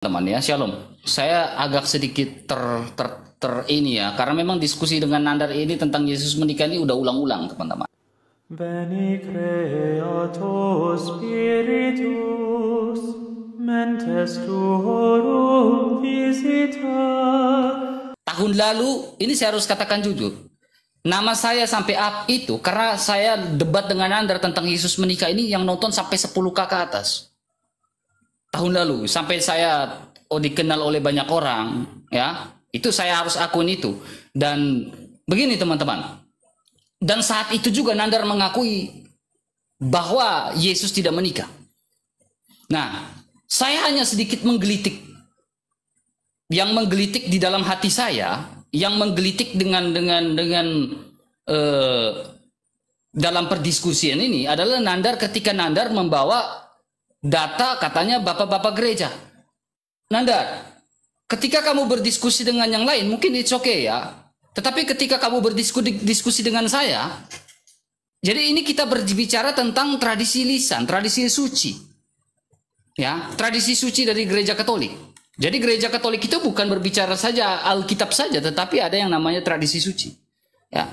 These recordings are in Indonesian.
Teman ya, Shalom. Saya agak sedikit ini ya, karena memang diskusi dengan Nandar ini tentang Yesus menikah ini udah ulang-ulang, teman-teman. Bene creator spiritus, mentes tuorum visita. Tahun lalu, ini saya harus katakan jujur, nama saya sampai up itu karena saya debat dengan Nandar tentang Yesus menikah ini yang nonton sampai 10K ke atas. Tahun lalu sampai saya dikenal oleh banyak orang, ya itu saya harus akun itu. Dan begini teman-teman, dan saat itu juga Nandar mengakui bahwa Yesus tidak menikah. Nah, saya hanya sedikit menggelitik, yang menggelitik di dalam hati saya, yang menggelitik dalam perdiskusian ini adalah Nandar ketika Nandar membawa data katanya bapak-bapak gereja. Nandar, ketika kamu berdiskusi dengan yang lain mungkin it's okay ya. Tetapi ketika kamu berdiskusi dengan saya, jadi ini kita berbicara tentang tradisi lisan, tradisi suci. Ya, tradisi suci dari gereja Katolik. Jadi gereja Katolik itu bukan berbicara saja Alkitab saja, tetapi ada yang namanya tradisi suci. Ya.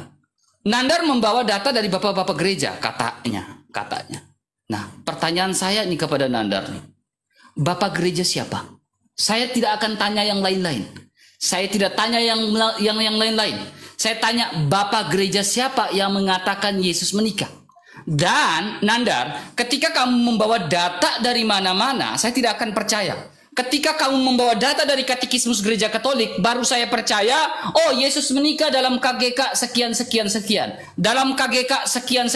Nandar membawa data dari bapak-bapak gereja katanya. Nah, pertanyaan saya nih kepada Nandar nih. Bapak gereja siapa? Saya tidak akan tanya yang lain-lain. Saya tidak tanya yang lain-lain. Saya tanya Bapak gereja siapa yang mengatakan Yesus menikah? Dan Nandar, ketika kamu membawa data dari mana-mana, saya tidak akan percaya. Ketika kamu membawa data dari Katekismus Gereja Katolik, baru saya percaya, oh Yesus menikah dalam KGK sekian. Dalam KGK sekian.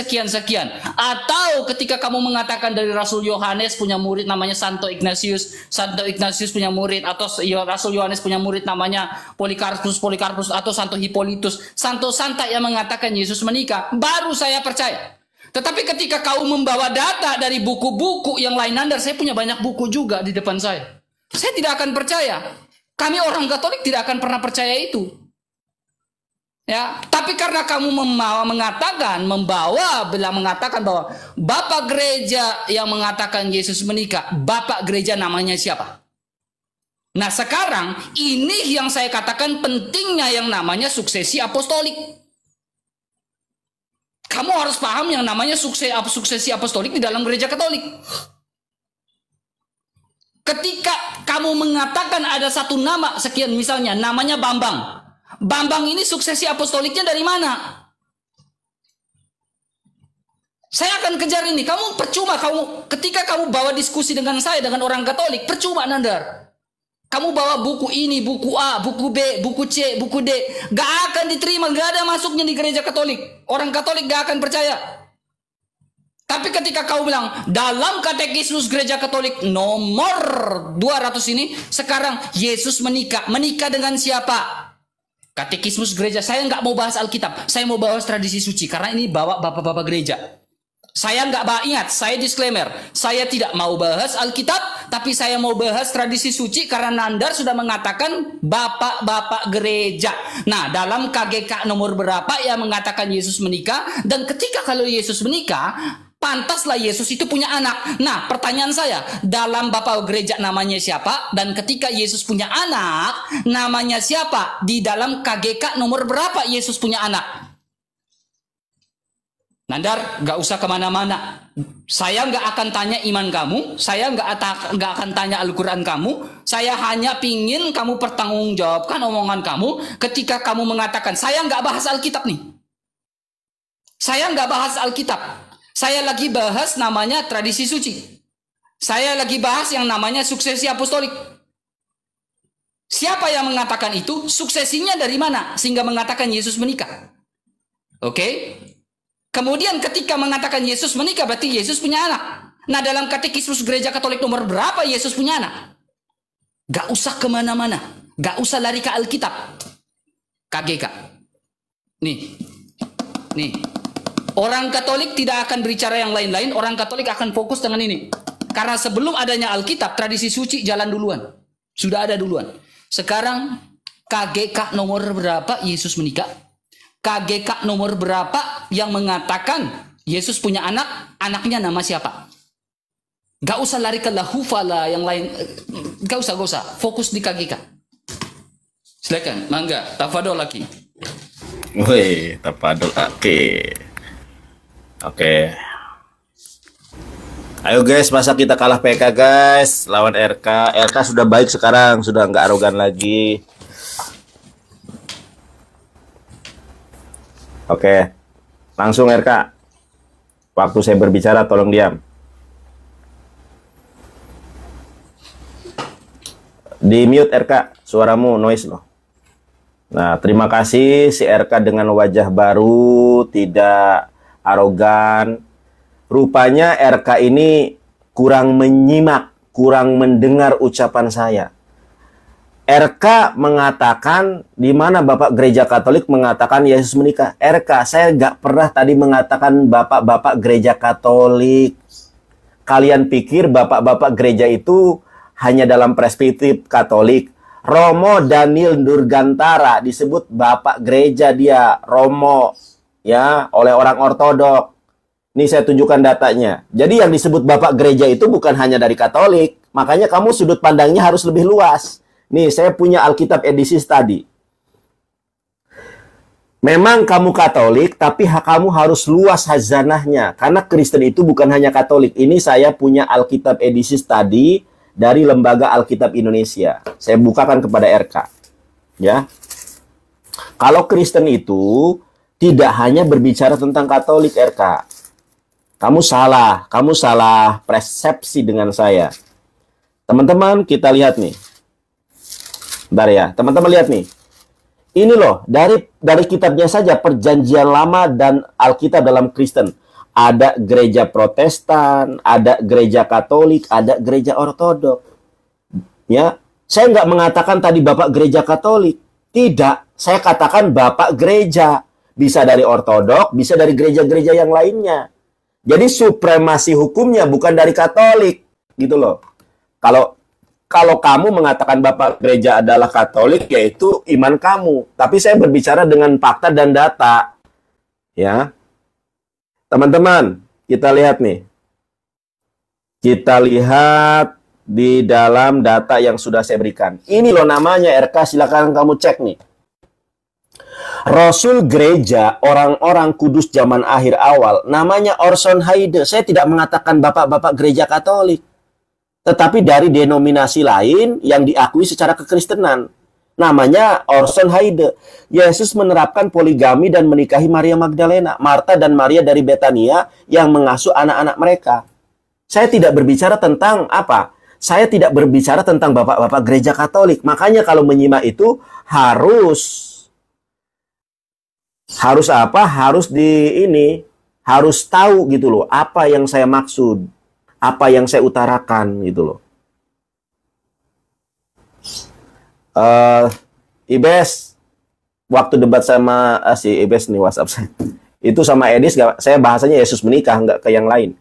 Atau ketika kamu mengatakan dari Rasul Yohanes punya murid namanya Santo Ignatius punya murid, atau Rasul Yohanes punya murid namanya Polikarpus, atau Santo Hippolytus, Santo-Santa yang mengatakan Yesus menikah, baru saya percaya. Tetapi ketika kau membawa data dari buku-buku yang lain, Nandar, saya punya banyak buku juga di depan saya. Saya tidak akan percaya. Kami orang Katolik tidak akan pernah percaya itu. Ya, tapi karena kamu mengatakan bahwa Bapak gereja yang mengatakan Yesus menikah, Bapak gereja namanya siapa? Nah, sekarang ini yang saya katakan pentingnya yang namanya suksesi apostolik. Kamu harus paham yang namanya suksesi apostolik di dalam gereja Katolik. Ketika kamu mengatakan ada satu nama sekian, misalnya namanya Bambang. Bambang ini suksesi apostoliknya dari mana? Saya akan kejar ini. Kamu percuma, ketika kamu bawa diskusi dengan saya, dengan orang Katolik, percuma Nandar. Kamu bawa buku ini, buku A, buku B, buku C, buku D. Gak akan diterima, gak ada masuknya di gereja Katolik. Orang Katolik gak akan percaya. Tapi ketika kau bilang, dalam Katekismus Gereja Katolik nomor 200 ini, sekarang Yesus menikah. Menikah dengan siapa? Katekismus Gereja, saya nggak mau bahas Alkitab. Saya mau bahas tradisi suci, karena ini bawa bapak-bapak gereja. Saya nggak ingat, saya disclaimer. Saya tidak mau bahas Alkitab, tapi saya mau bahas tradisi suci, karena Nandar sudah mengatakan bapak-bapak gereja. Nah, dalam KGK nomor berapa yang mengatakan Yesus menikah, dan ketika kalau Yesus menikah, pantaslah Yesus itu punya anak. Nah, pertanyaan saya, dalam bapak gereja namanya siapa? Dan ketika Yesus punya anak, namanya siapa? Di dalam KGK nomor berapa Yesus punya anak? Nandar, gak usah kemana-mana. Saya gak akan tanya iman kamu. Saya gak akan tanya Al-Quran kamu. Saya hanya pingin kamu pertanggungjawabkan omongan kamu ketika kamu mengatakan, saya gak bahas Alkitab nih. Saya gak bahas Alkitab. Saya lagi bahas namanya tradisi suci. Saya lagi bahas yang namanya suksesi apostolik. Siapa yang mengatakan itu? Suksesinya dari mana? Sehingga mengatakan Yesus menikah. Oke? Kemudian ketika mengatakan Yesus menikah, berarti Yesus punya anak. Nah, dalam Katekismus Gereja Katolik nomor berapa Yesus punya anak? Gak usah kemana-mana. Gak usah lari ke Alkitab. KGK. Nih. Orang Katolik tidak akan berbicara yang lain-lain. Orang Katolik akan fokus dengan ini. Karena sebelum adanya Alkitab, tradisi suci jalan duluan. Sudah ada duluan. Sekarang KGK nomor berapa Yesus menikah? KGK nomor berapa yang mengatakan Yesus punya anak? Anaknya nama siapa? Gak usah lari ke lahufa lah yang lain. Gak usah. Fokus di KGK. Silakan, mangga, tafadol lagi. Wih, tapadol. Oke. Ayo guys, masa kita kalah PK guys lawan RK. RK sudah baik sekarang, sudah nggak arogan lagi. Oke, langsung RK. Waktu saya berbicara tolong diam. Di mute RK, suaramu noise loh. Nah, terima kasih si RK dengan wajah baru, tidak arogan. Rupanya RK ini kurang menyimak, kurang mendengar ucapan saya. RK mengatakan, di mana Bapak Gereja Katolik mengatakan Yesus menikah. RK, saya nggak pernah tadi mengatakan Bapak-Bapak Gereja Katolik. Kalian pikir Bapak-Bapak Gereja itu hanya dalam perspektif Katolik. Romo Daniel Nurgantara disebut Bapak Gereja dia, Romo, ya, oleh orang ortodok. Ini saya tunjukkan datanya. Jadi yang disebut Bapak Gereja itu bukan hanya dari Katolik. Makanya kamu sudut pandangnya harus lebih luas. Nih, saya punya Alkitab edisi tadi. Memang kamu Katolik, tapi kamu harus luas hazanahnya. Karena Kristen itu bukan hanya Katolik. Ini saya punya Alkitab edisi tadi dari Lembaga Alkitab Indonesia. Saya bukakan kepada RK. Ya. Kalau Kristen itu tidak hanya berbicara tentang Katolik, RK. Kamu salah persepsi dengan saya. Teman-teman, kita lihat nih. Bentar ya, teman-teman lihat nih. Ini loh, dari kitabnya saja, Perjanjian Lama dan Alkitab dalam Kristen. Ada gereja Protestan, ada gereja Katolik, ada gereja Ortodok. Ya, saya nggak mengatakan tadi Bapak Gereja Katolik. Tidak, saya katakan Bapak Gereja. Bisa dari Ortodok, bisa dari gereja-gereja yang lainnya. Jadi supremasi hukumnya bukan dari Katolik, gitu loh. Kalau kamu mengatakan Bapak Gereja adalah Katolik, yaitu iman kamu. Tapi saya berbicara dengan fakta dan data. Ya. Teman-teman, kita lihat nih. Kita lihat di dalam data yang sudah saya berikan. Ini loh namanya RK, silakan kamu cek nih. Rasul Gereja orang-orang kudus zaman akhir awal, namanya Orson Hyde. Saya tidak mengatakan Bapak-Bapak Gereja Katolik. Tetapi dari denominasi lain yang diakui secara kekristenan. Namanya Orson Hyde. Yesus menerapkan poligami dan menikahi Maria Magdalena, Marta dan Maria dari Betania yang mengasuh anak-anak mereka. Saya tidak berbicara tentang apa? Saya tidak berbicara tentang Bapak-Bapak Gereja Katolik. Makanya kalau menyimak itu harus apa? Harus harus tahu gitu loh, apa yang saya maksud. Apa yang saya utarakan gitu loh. Ibes, waktu debat sama si Ibes nih WhatsApp saya. Itu sama Edis, saya bahasanya Yesus menikah, nggak ke yang lain.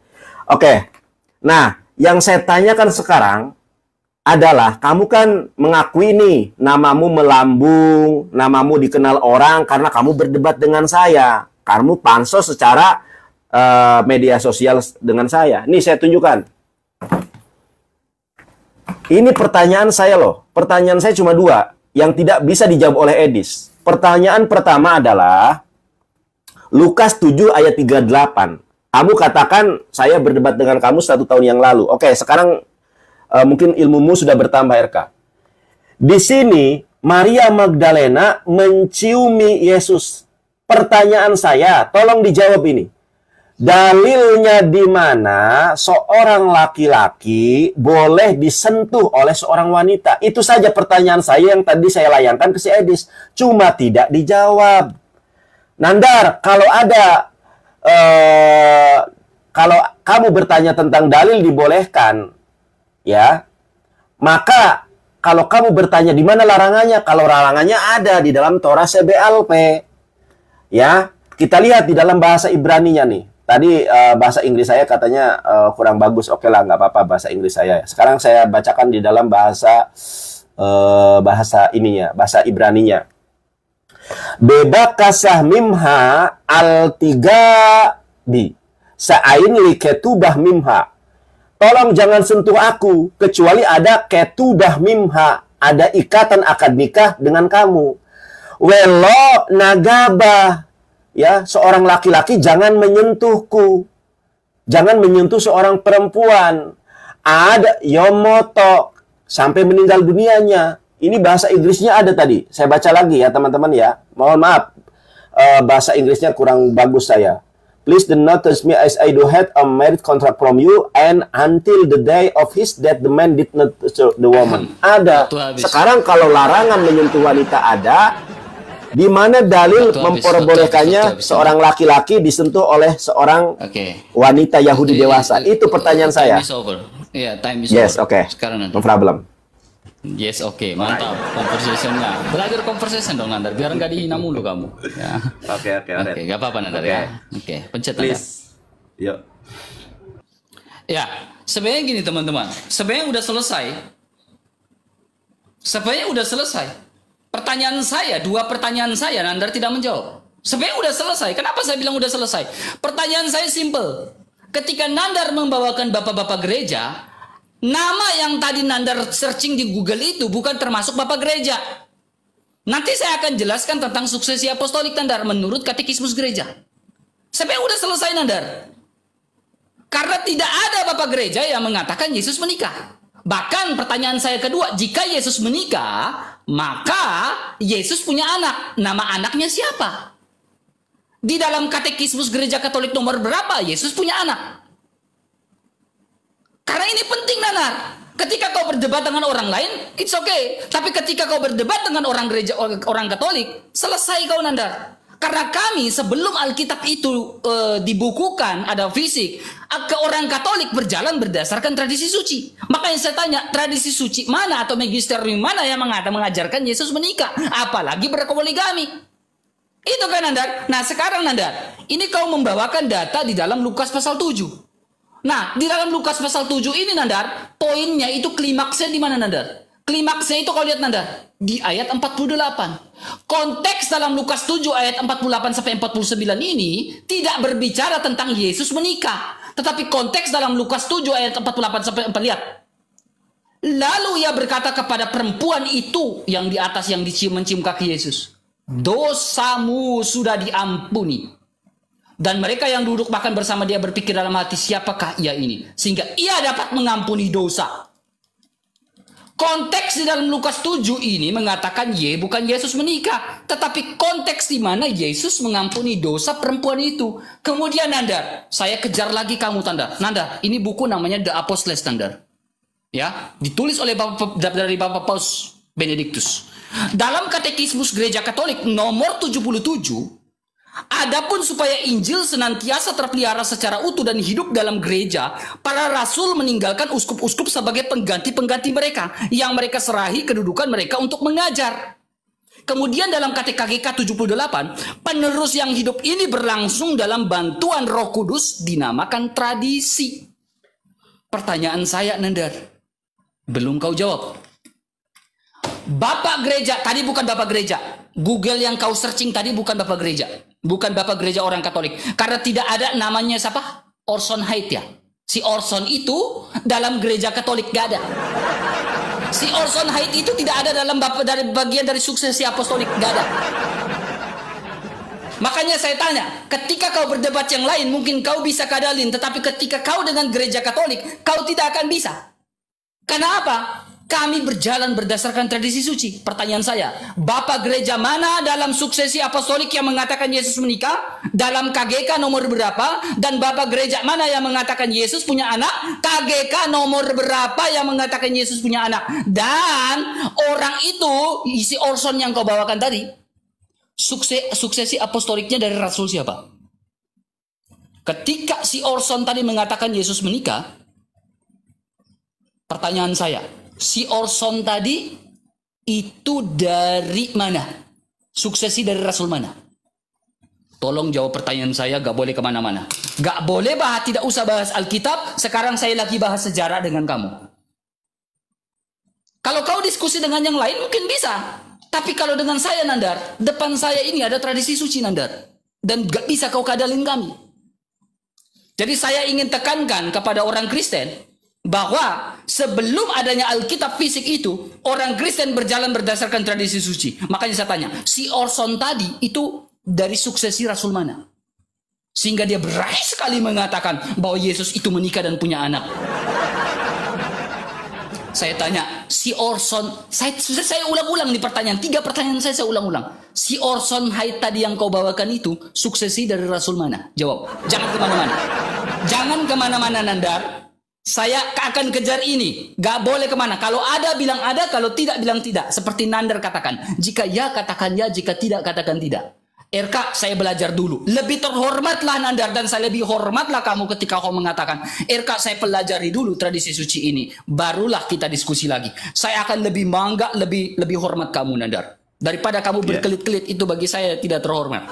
Oke, nah yang saya tanyakan sekarang adalah, kamu kan mengakui nih, namamu melambung, namamu dikenal orang karena kamu berdebat dengan saya. Kamu pansos secara media sosial dengan saya. Nih saya tunjukkan. Ini pertanyaan saya loh. Pertanyaan saya cuma 2 yang tidak bisa dijawab oleh Edis. Pertanyaan pertama adalah Lukas 7 ayat 38. Kamu katakan saya berdebat dengan kamu 1 tahun yang lalu. Oke, sekarang mungkin ilmumu sudah bertambah, RK. Di sini Maria Magdalena menciumi Yesus. Pertanyaan saya, tolong dijawab ini. Dalilnya di mana seorang laki-laki boleh disentuh oleh seorang wanita? Itu saja pertanyaan saya yang tadi saya layangkan ke si Edis. Cuma tidak dijawab. Nandar, kalau kamu bertanya tentang dalil dibolehkan, ya, maka kalau kamu bertanya di mana larangannya, kalau larangannya ada di dalam Torah CBLP, ya, kita lihat di dalam bahasa Ibraninya nih. Tadi bahasa Inggris saya katanya kurang bagus. Oke lah, nggak apa-apa bahasa Inggris saya. Sekarang saya bacakan di dalam bahasa bahasa Ibraninya. Beba kasah mimha al tiga bi sa'ain li ketubah mimha. tolong jangan sentuh aku, kecuali ada ketubah mimha, ada ikatan akad nikah dengan kamu. Welo nagaba, ya, seorang laki-laki jangan menyentuhku, jangan menyentuh seorang perempuan. Ada yomoto, sampai meninggal dunianya. Ini bahasa Inggrisnya ada tadi. Saya baca lagi ya teman-teman ya. Mohon maaf, bahasa Inggrisnya kurang bagus saya. Please do not touch me as I do have a marriage contract from you, and until the day of his death the man did not touch the woman. Ada. Sekarang kalau larangan menyentuh wanita ada, di mana dalil memperbolehkannya seorang laki-laki disentuh oleh seorang wanita Yahudi dewasa? Itu pertanyaan saya. Time is Yes, over. oke. Sekarang No problem. Yes, oke, mantap. Conversationnya. Belajar conversation dong, Nandar. Biar nggak dihina mulu kamu. Ya. Oke, Nggak apa-apa, Nandar ya. Oke, pencet Nandar. Yuk. Ya, sebenarnya gini teman-teman. Sebenarnya udah selesai. Pertanyaan saya, dua pertanyaan saya, Nandar tidak menjawab. Sebenarnya udah selesai. Kenapa saya bilang udah selesai? Pertanyaan saya simple. Ketika Nandar membawakan bapak-bapak gereja, nama yang tadi Nandar searching di Google itu bukan termasuk bapak gereja. Nanti saya akan jelaskan tentang suksesi apostolik Nandar menurut katekismus gereja. Sebenarnya udah selesai Nandar. Karena tidak ada bapak gereja yang mengatakan Yesus menikah. Bahkan pertanyaan saya kedua, jika Yesus menikah, maka Yesus punya anak. Nama anaknya siapa? Di dalam katekismus gereja Katolik nomor berapa Yesus punya anak? Karena ini penting, Nanar. Ketika kau berdebat dengan orang lain, it's okay. Tapi ketika kau berdebat dengan orang gereja, orang Katolik, selesai kau, Nandar. Karena kami sebelum Alkitab itu dibukukan, ada fisik, ke orang Katolik berjalan berdasarkan tradisi suci. Makanya saya tanya, tradisi suci mana atau magisterium mana yang mengajarkan Yesus menikah? Apalagi berpoligami. Itu kan, Nandar. Nah sekarang, Nandar, ini kau membawakan data di dalam Lukas pasal 7. Nah, di dalam Lukas pasal 7 ini, Nandar, poinnya itu klimaksnya di mana, Nandar? Klimaksnya itu kau lihat, Nandar, di ayat 48. Konteks dalam Lukas 7 ayat 48 sampai 49 ini tidak berbicara tentang Yesus menikah. Tetapi konteks dalam Lukas 7 ayat 48 sampai 4, lihat. Lalu ia berkata kepada perempuan itu yang di atas yang mencium kaki Yesus, dosamu sudah diampuni. Dan mereka yang duduk makan bersama dia berpikir dalam hati, siapakah ia ini? Sehingga ia dapat mengampuni dosa. Konteks di dalam Lukas 7 ini mengatakan bukan Yesus menikah. Tetapi konteks di mana Yesus mengampuni dosa perempuan itu. Kemudian Nandar, saya kejar lagi kamu, Nandar, ini buku namanya The Apostles, Nandar. Ya, ditulis oleh dari Bapak Paus Benedictus. Dalam katekismus gereja Katolik nomor 77, adapun supaya Injil senantiasa terpelihara secara utuh dan hidup dalam gereja, para rasul meninggalkan uskup-uskup sebagai pengganti-pengganti mereka, yang mereka serahi kedudukan mereka untuk mengajar. Kemudian dalam KTKGK 78, penerus yang hidup ini berlangsung dalam bantuan Roh Kudus dinamakan tradisi. Pertanyaan saya, Nandar, belum kau jawab. Bapak gereja, tadi bukan bapak gereja. Google yang kau searching tadi bukan bapak gereja. Bukan bapak gereja orang Katolik. Karena tidak ada namanya siapa? Orson Hyde ya. Si Orson itu dalam gereja Katolik gak ada. Si Orson Hyde itu tidak ada dalam bagian dari suksesi apostolik, gak ada. Makanya saya tanya, ketika kau berdebat yang lain mungkin kau bisa kadalin, tetapi ketika kau dengan gereja Katolik, kau tidak akan bisa. Kenapa? Kami berjalan berdasarkan tradisi suci. Pertanyaan saya, bapak gereja mana dalam suksesi apostolik yang mengatakan Yesus menikah? Dalam KGK nomor berapa? Dan bapak gereja mana yang mengatakan Yesus punya anak? KGK nomor berapa yang mengatakan Yesus punya anak? Dan orang itu, isi Orson yang kau bawakan tadi, suksesi apostoliknya dari rasul siapa? Ketika si Orson tadi mengatakan Yesus menikah, pertanyaan saya, si Orson tadi itu dari mana? Suksesi dari rasul mana? Tolong jawab pertanyaan saya, gak boleh kemana-mana. Gak boleh tidak usah bahas Alkitab, sekarang saya lagi bahas sejarah dengan kamu. Kalau kau diskusi dengan yang lain mungkin bisa. Tapi kalau dengan saya, Nandar, depan saya ini ada tradisi suci, Nandar. Dan gak bisa kau kadalin kami. Jadi saya ingin tekankan kepada orang Kristen, bahwa sebelum adanya Alkitab fisik itu, orang Kristen berjalan berdasarkan tradisi suci. Makanya saya tanya, si Orson tadi itu dari suksesi Rasul mana? Sehingga dia berani sekali mengatakan bahwa Yesus itu menikah dan punya anak. Saya tanya, si Orson, saya ulang-ulang di pertanyaan, 3 pertanyaan saya ulang-ulang. Si Orson Hyde tadi yang kau bawakan itu, suksesi dari Rasul mana? Jawab, jangan kemana-mana. Jangan kemana-mana, Nandar. Saya akan kejar ini. Gak boleh kemana. Kalau ada, bilang ada. Kalau tidak, bilang tidak. Seperti Nandar katakan. Jika ya, katakan ya. Jika tidak, katakan tidak. RK, saya belajar dulu. Lebih terhormatlah Nandar dan saya lebih hormatlah kamu ketika kau mengatakan, RK, saya pelajari dulu tradisi suci ini. Barulah kita diskusi lagi. Saya akan lebih bangga, lebih hormat kamu Nandar. Daripada kamu berkelit-kelit, itu bagi saya tidak terhormat.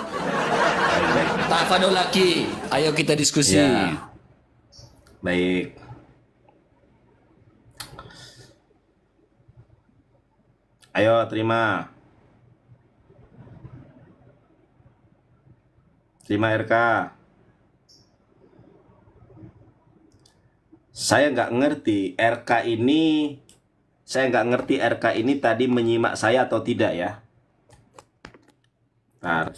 Tafadol lagi. Ayo kita diskusi. Ya. Baik. Ayo terima. Terima RK. Saya nggak ngerti RK ini tadi menyimak saya atau tidak ya. Bentar,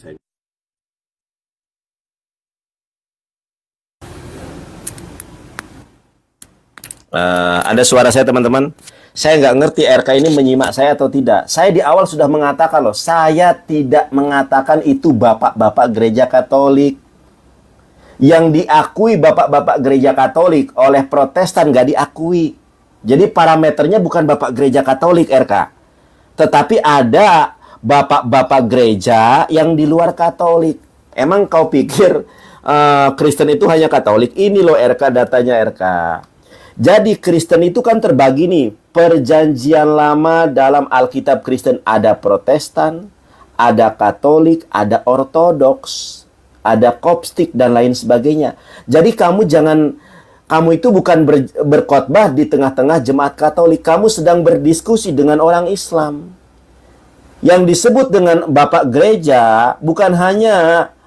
ada suara saya teman-teman. Saya nggak ngerti RK ini menyimak saya atau tidak. Saya di awal sudah mengatakan loh, saya tidak mengatakan itu bapak-bapak gereja Katolik. Yang diakui bapak-bapak gereja Katolik oleh Protestan nggak diakui. Jadi parameternya bukan bapak gereja Katolik RK. Tetapi ada bapak-bapak gereja yang di luar Katolik. Emang kau pikir Kristen itu hanya Katolik? Ini loh RK, datanya RK. Jadi Kristen itu kan terbagi nih. Perjanjian lama dalam Alkitab Kristen ada Protestan, ada Katolik, ada Ortodoks, ada Koptik dan lain sebagainya. Jadi kamu itu bukan berkhotbah di tengah-tengah jemaat Katolik. Kamu sedang berdiskusi dengan orang Islam. Yang disebut dengan bapak gereja bukan hanya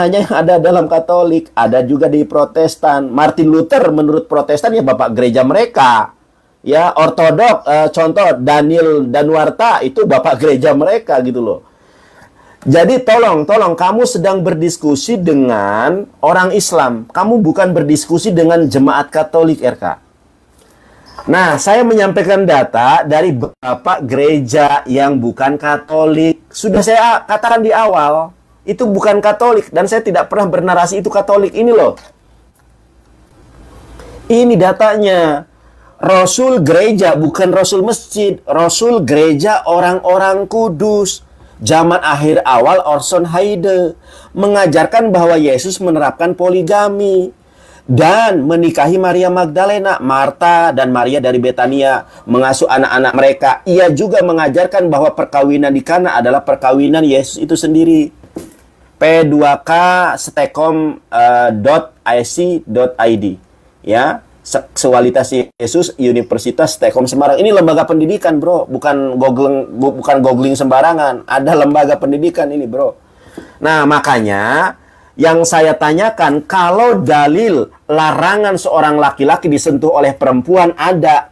yang ada dalam Katolik, ada juga di Protestan. Martin Luther menurut Protestan ya bapak gereja mereka. Ya, Ortodok, contoh Daniel Danuarta itu bapak gereja mereka gitu loh. Jadi tolong kamu sedang berdiskusi dengan orang Islam. Kamu bukan berdiskusi dengan jemaat Katolik RK. Nah, saya menyampaikan data dari bapak gereja yang bukan Katolik. Sudah saya katakan di awal, itu bukan Katolik dan saya tidak pernah bernarasi itu Katolik. Ini loh. Ini datanya. Rasul gereja, bukan Rasul masjid. Rasul gereja orang-orang kudus. Zaman akhir awal Orson Hyde mengajarkan bahwa Yesus menerapkan poligami dan menikahi Maria Magdalena, Marta dan Maria dari Betania, mengasuh anak-anak mereka. Ia juga mengajarkan bahwa perkawinan di Kana adalah perkawinan Yesus itu sendiri. P2K stekom.ic.id ya. Seksualitas Yesus Universitas Stekom Semarang. Ini lembaga pendidikan, bro. Bukan googling sembarangan. Ada lembaga pendidikan ini, bro. Nah, makanya yang saya tanyakan, kalau dalil larangan seorang laki-laki disentuh oleh perempuan ada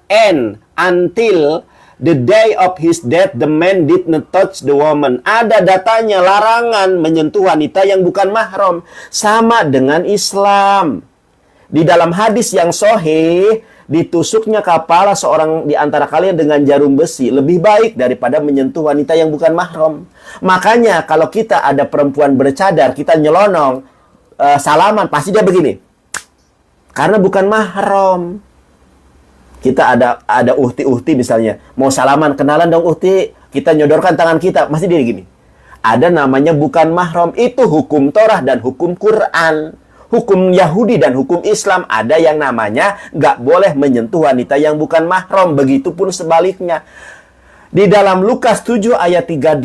until the day of his death the man did not touch the woman. Ada datanya larangan menyentuh wanita yang bukan mahram. Sama dengan Islam. Di dalam hadis yang sahih, ditusuknya kepala seorang di antara kalian dengan jarum besi lebih baik daripada menyentuh wanita yang bukan mahram. Makanya kalau kita ada perempuan bercadar, kita nyelonong, salaman, pasti dia begini. Karena bukan mahram. Kita ada uhti misalnya, mau salaman, kenalan dong uhti, kita nyodorkan tangan kita, masih dia gini. Ada namanya bukan mahram, itu hukum Torah dan hukum Quran. Hukum Yahudi dan hukum Islam ada yang namanya nggak boleh menyentuh wanita yang bukan mahram. Begitupun sebaliknya. Di dalam Lukas 7 ayat 38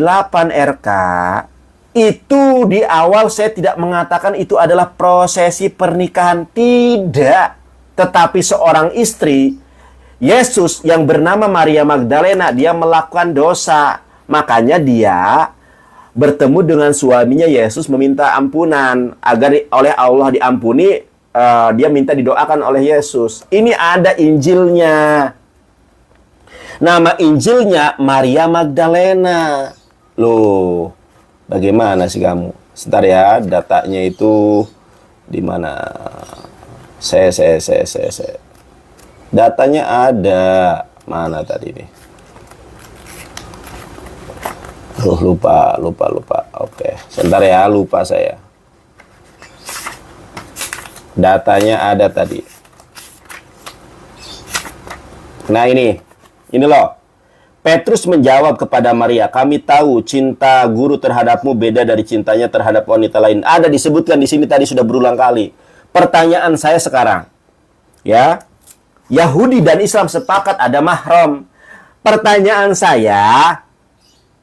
RK, itu di awal saya tidak mengatakan itu adalah prosesi pernikahan. Tidak. Tetapi seorang istri, Yesus yang bernama Maria Magdalena, dia melakukan dosa. Makanya dia bertemu dengan suaminya, Yesus meminta ampunan agar oleh Allah diampuni dia minta didoakan oleh Yesus. Ini ada Injilnya. Nama Injilnya Maria Magdalena. Loh, bagaimana sih kamu? Sebentar ya, datanya itu di mana? Saya. Datanya ada. Mana tadi nih? Lupa. Oke, sebentar ya, lupa saya. Datanya ada tadi. Nah ini loh. Petrus menjawab kepada Maria, kami tahu cinta guru terhadapmu beda dari cintanya terhadap wanita lain. Ada disebutkan di sini tadi sudah berulang kali. Pertanyaan saya sekarang, ya, Yahudi dan Islam sepakat ada mahram. Pertanyaan saya,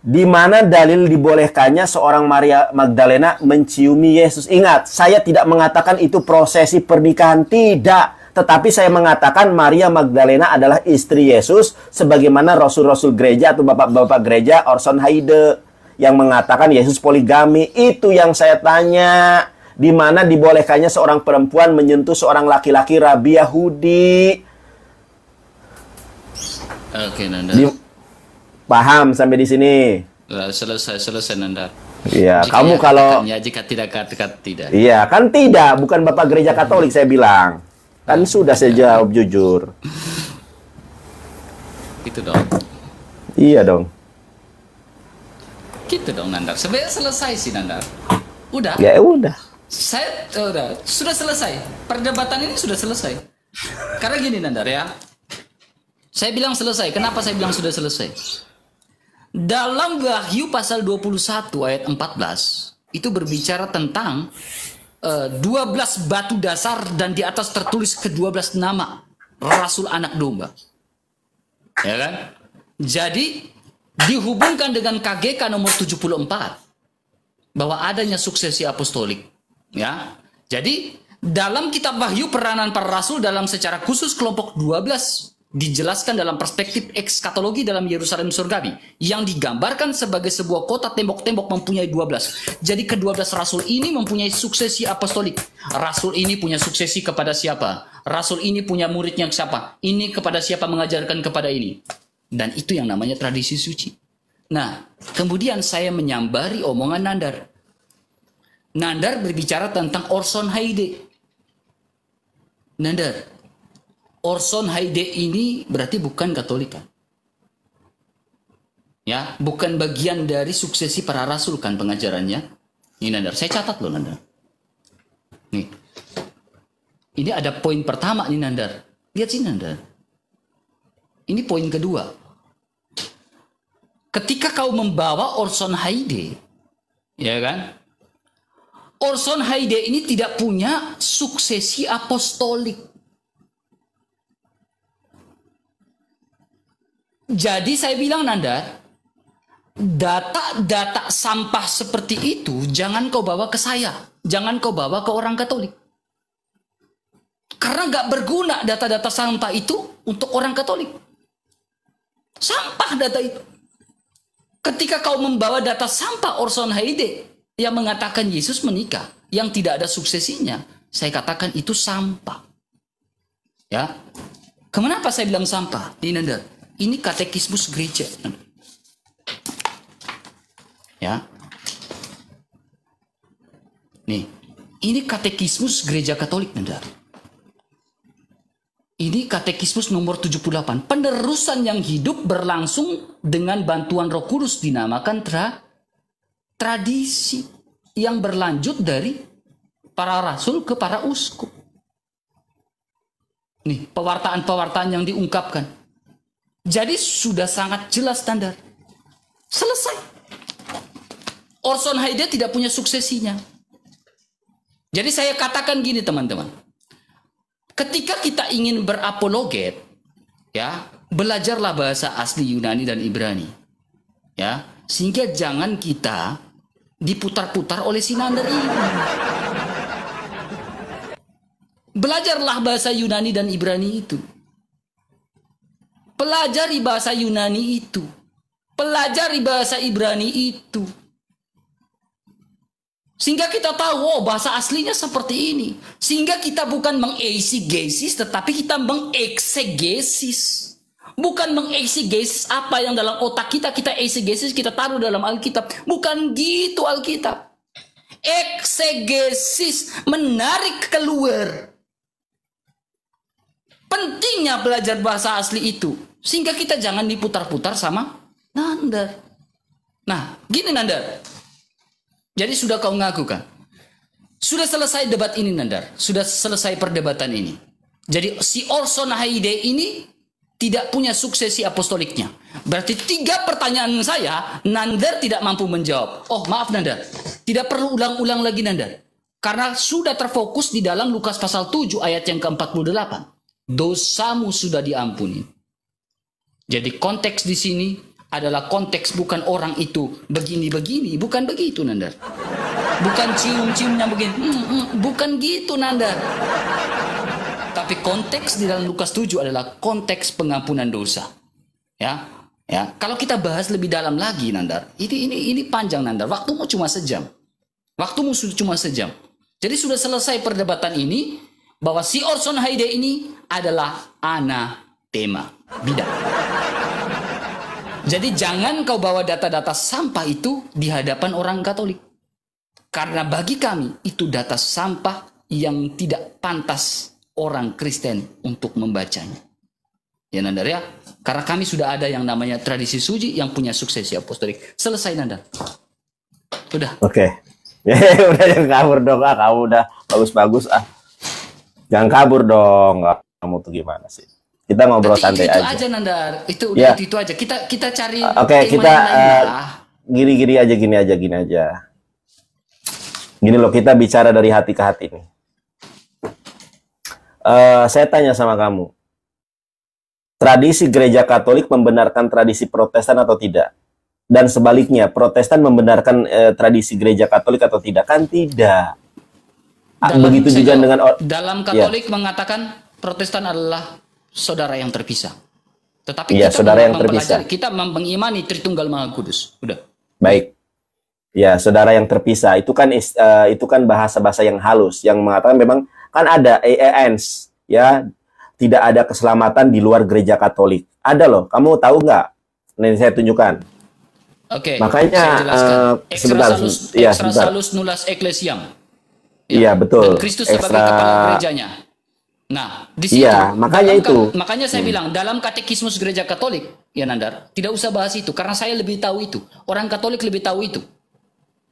di mana dalil dibolehkannya seorang Maria Magdalena menciumi Yesus? Ingat, saya tidak mengatakan itu prosesi pernikahan, tidak. Tetapi saya mengatakan Maria Magdalena adalah istri Yesus, sebagaimana rasul-rasul gereja atau bapak-bapak gereja Orson Haide yang mengatakan Yesus poligami. Itu yang saya tanya. Di mana dibolehkannya seorang perempuan menyentuh seorang laki-laki rabi Yahudi? Oke, Nanda. Paham sampai di sini? Selesai Nanda. Iya, Jika kamu ya, kalau katakan ya, jika tidak katakan tidak. iya, kan tidak, bukan Bapak Gereja Katolik saya bilang. Kan sudah saya jawab jujur. Itu dong. Iya dong. Gitu dong Nandar. Sebenarnya selesai sih Nandar. Udah. Ya udah. Saya udah sudah selesai. Perdebatan ini sudah selesai. Karena gini Nandar ya. Saya bilang selesai. Kenapa saya bilang sudah selesai? Dalam Wahyu pasal 21 ayat 14 itu berbicara tentang 12 batu dasar dan di atas tertulis ke-12 nama Rasul Anak Domba. Ya kan? Jadi dihubungkan dengan KGK nomor 74 bahwa adanya suksesi apostolik. Ya. Jadi dalam kitab Wahyu peranan para rasul dalam secara khusus kelompok 12 dijelaskan dalam perspektif ekskatologi dalam Yerusalem surgawi yang digambarkan sebagai sebuah kota tembok-tembok mempunyai 12. Jadi ke-12 rasul ini mempunyai suksesi apostolik. Rasul ini punya suksesi kepada siapa? Rasul ini punya muridnya siapa? Ini kepada siapa mengajarkan kepada ini? Dan itu yang namanya tradisi suci. Nah, kemudian saya menyambari omongan Nandar. Nandar berbicara tentang Orson Haide. Nandar, Orson Haide ini berarti bukan Katolik kan? Ya, bukan bagian dari suksesi para rasul kan pengajarannya. Ini Nandar, saya catat loh Nandar. Nih. Ini ada poin pertama nih Nandar. Lihat sini Nandar. Ini poin kedua. Ketika kau membawa Orson Haide, ya kan? Orson Haide ini tidak punya suksesi apostolik. Jadi saya bilang Nandar, data-data sampah seperti itu jangan kau bawa ke saya. Jangan kau bawa ke orang Katolik. Karena gak berguna data-data sampah itu untuk orang Katolik. Sampah data itu. Ketika kau membawa data sampah Orson Haide yang mengatakan Yesus menikah, yang tidak ada suksesinya, saya katakan itu sampah. Ya. Kenapa saya bilang sampah? Ini Nandar. Ini katekismus gereja. Ya. Nih, ini katekismus gereja Katolik, Nandar. Ini katekismus nomor 78. Penerusan yang hidup berlangsung dengan bantuan Roh Kudus dinamakan tradisi yang berlanjut dari para rasul ke para uskup. Nih, pewartaan-pewartaan yang diungkapkan. Jadi sudah sangat jelas Standar. Selesai. Orson Haide tidak punya suksesinya. Jadi saya katakan gini teman-teman. Ketika kita ingin berapologet, ya, belajarlah bahasa asli Yunani dan Ibrani. Ya, sehingga jangan kita diputar-putar oleh si Nandar ini. Belajarlah bahasa Yunani dan Ibrani itu. Pelajari bahasa Yunani itu. Pelajari bahasa Ibrani itu. Sehingga kita tahu, oh bahasa aslinya seperti ini. Sehingga kita bukan mengeisegesis, tetapi kita mengeksegesis. Bukan mengeksegesis apa yang dalam otak kita, kita eisegesis, kita taruh dalam Alkitab. Bukan gitu Alkitab. Eksegesis, menarik keluar. Pentingnya belajar bahasa asli itu. Sehingga kita jangan diputar-putar sama Nandar. Nah, gini Nandar. Jadi sudah kau ngaku kan? Sudah selesai debat ini Nandar. Sudah selesai perdebatan ini. Jadi si Orson Haide ini tidak punya suksesi apostoliknya. Berarti 3 pertanyaan saya, Nandar tidak mampu menjawab. Oh maaf Nandar. Tidak perlu ulang-ulang lagi Nandar. Karena sudah terfokus di dalam Lukas pasal 7 ayat yang ke-48. Dosamu sudah diampuni. Jadi konteks di sini adalah konteks bukan orang itu begini-begini. Bukan begitu Nandar. Bukan cium-ciumnya begini. Bukan gitu Nandar. Tapi konteks di dalam Lukas 7 adalah konteks pengampunan dosa. Ya, ya. Kalau kita bahas lebih dalam lagi Nandar. Ini panjang Nandar. Waktumu cuma sejam. Waktumu cuma sejam. Jadi sudah selesai perdebatan ini. Bahwa si Orson Haide ini adalah anatema, bidah. Jadi jangan kau bawa data-data sampah itu di hadapan orang Katolik. Karena bagi kami itu data sampah yang tidak pantas orang Kristen untuk membacanya. Ya Nandar ya. Karena kami sudah ada yang namanya tradisi suci yang punya suksesi apostolik. Selesai Nandar. Udah. Oke. Udah jangan kabur dong. Kamu udah bagus-bagus Jangan kabur dong. Kamu tuh gimana sih? Kita ngobrol santai aja. Itu aja Nandar. Itu udah itu aja. Kita cari Oke, kita gini aja. Gini loh, kita bicara dari hati ke hati nih. Saya tanya sama kamu. Tradisi gereja Katolik membenarkan tradisi Protestan atau tidak? Dan sebaliknya, Protestan membenarkan tradisi gereja Katolik atau tidak? Kan tidak. Begitu juga dengan dalam Katolik mengatakan Protestan adalah saudara yang terpisah. Tetapi kita mengimani Tritunggal Maha Kudus. Udah. Baik. Ya, saudara yang terpisah itu kan bahasa-bahasa yang halus yang mengatakan memang kan ada AANs ya, tidak ada keselamatan di luar gereja Katolik. Ada loh. Kamu tahu nggak? Nanti saya tunjukkan. Oke. Makanya sebentar. Extra salus nulas ecclesiam. Iya, betul. Dan Kristus sebagai kepala gerejanya. Nah, di situ. Iya, makanya itu. Makanya saya bilang dalam katekismus gereja Katolik, ya Nandar, tidak usah bahas itu karena saya lebih tahu itu. Orang Katolik lebih tahu itu.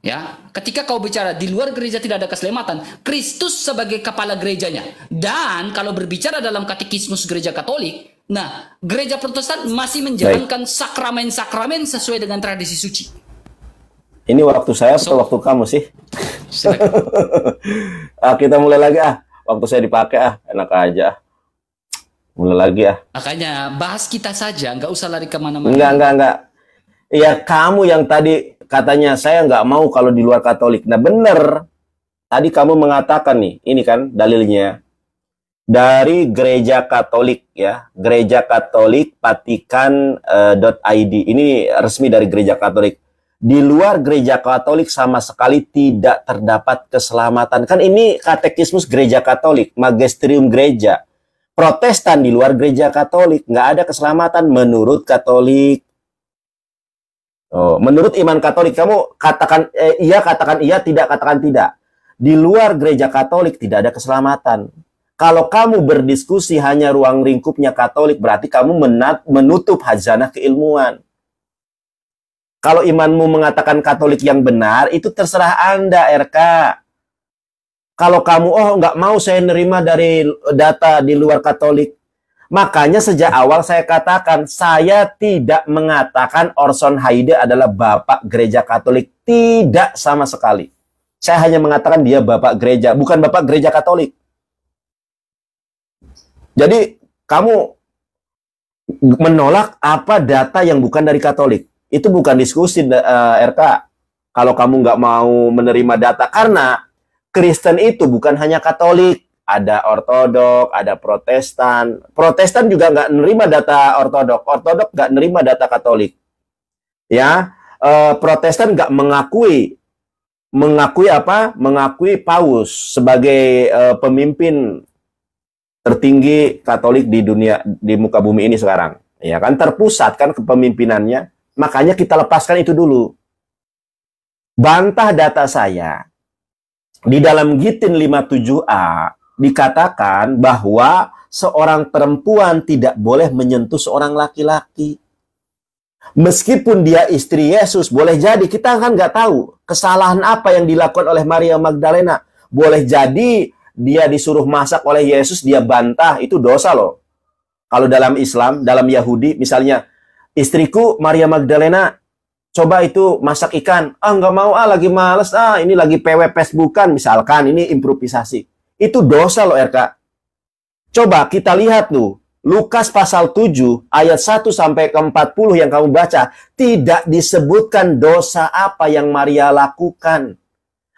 Ya, ketika kau bicara di luar gereja tidak ada keselamatan, Kristus sebagai kepala gerejanya. Dan kalau berbicara dalam katekismus gereja Katolik, nah, gereja Protestan masih menjalankan sakramen-sakramen sesuai dengan tradisi suci. Ini waktu saya atau waktu kamu sih? Kita mulai lagi Waktu saya dipakai enak aja. Mulai lagi Makanya bahas kita saja, nggak usah lari kemana-mana. Enggak. Ya kamu yang tadi katanya saya nggak mau kalau di luar Katolik. Nah bener. Tadi kamu mengatakan nih, ini kan dalilnya dari Gereja Katolik ya, Gereja Katolik Vatikan.id. Ini resmi dari Gereja Katolik. Di luar gereja Katolik sama sekali tidak terdapat keselamatan. Kan ini katekismus gereja Katolik, magisterium gereja. Protestan di luar gereja Katolik, nggak ada keselamatan menurut Katolik. Menurut iman Katolik, kamu katakan iya, tidak katakan tidak. Di luar gereja Katolik tidak ada keselamatan. Kalau kamu berdiskusi hanya ruang lingkupnya Katolik, berarti kamu menutup khazanah keilmuan. Kalau imanmu mengatakan Katolik yang benar, itu terserah Anda, RK. Kalau kamu, nggak mau saya nerima dari data di luar Katolik. Makanya sejak awal saya katakan, saya tidak mengatakan Orson Haide adalah Bapak Gereja Katolik. Tidak sama sekali. Saya hanya mengatakan dia Bapak Gereja, bukan Bapak Gereja Katolik. Jadi, kamu menolak apa data yang bukan dari Katolik. Itu bukan diskusi RK. Kalau kamu nggak mau menerima data. Karena Kristen itu bukan hanya Katolik. Ada Ortodok, ada Protestan. Protestan juga nggak menerima data Ortodok. Ortodok nggak menerima data Katolik. Ya, Protestan nggak mengakui mengakui apa? Mengakui Paus sebagai pemimpin tertinggi Katolik di dunia, di muka bumi ini sekarang. Ya kan, terpusat kan kepemimpinannya. Makanya kita lepaskan itu dulu. Bantah data saya. Di dalam Gitin 57A dikatakan bahwa seorang perempuan tidak boleh menyentuh seorang laki-laki. Meskipun dia istri Yesus, boleh jadi kita kan nggak tahu kesalahan apa yang dilakukan oleh Maria Magdalena. Boleh jadi dia disuruh masak oleh Yesus, dia bantah, itu dosa loh. Kalau dalam Islam, dalam Yahudi, misalnya, istriku Maria Magdalena, coba itu masak ikan. Ah, nggak mau, lagi males, ini lagi PW Facebookan, misalkan, ini improvisasi. Itu dosa loh, RK. Coba kita lihat tuh, Lukas pasal 7 ayat 1 sampai ke 40 yang kamu baca, tidak disebutkan dosa apa yang Maria lakukan.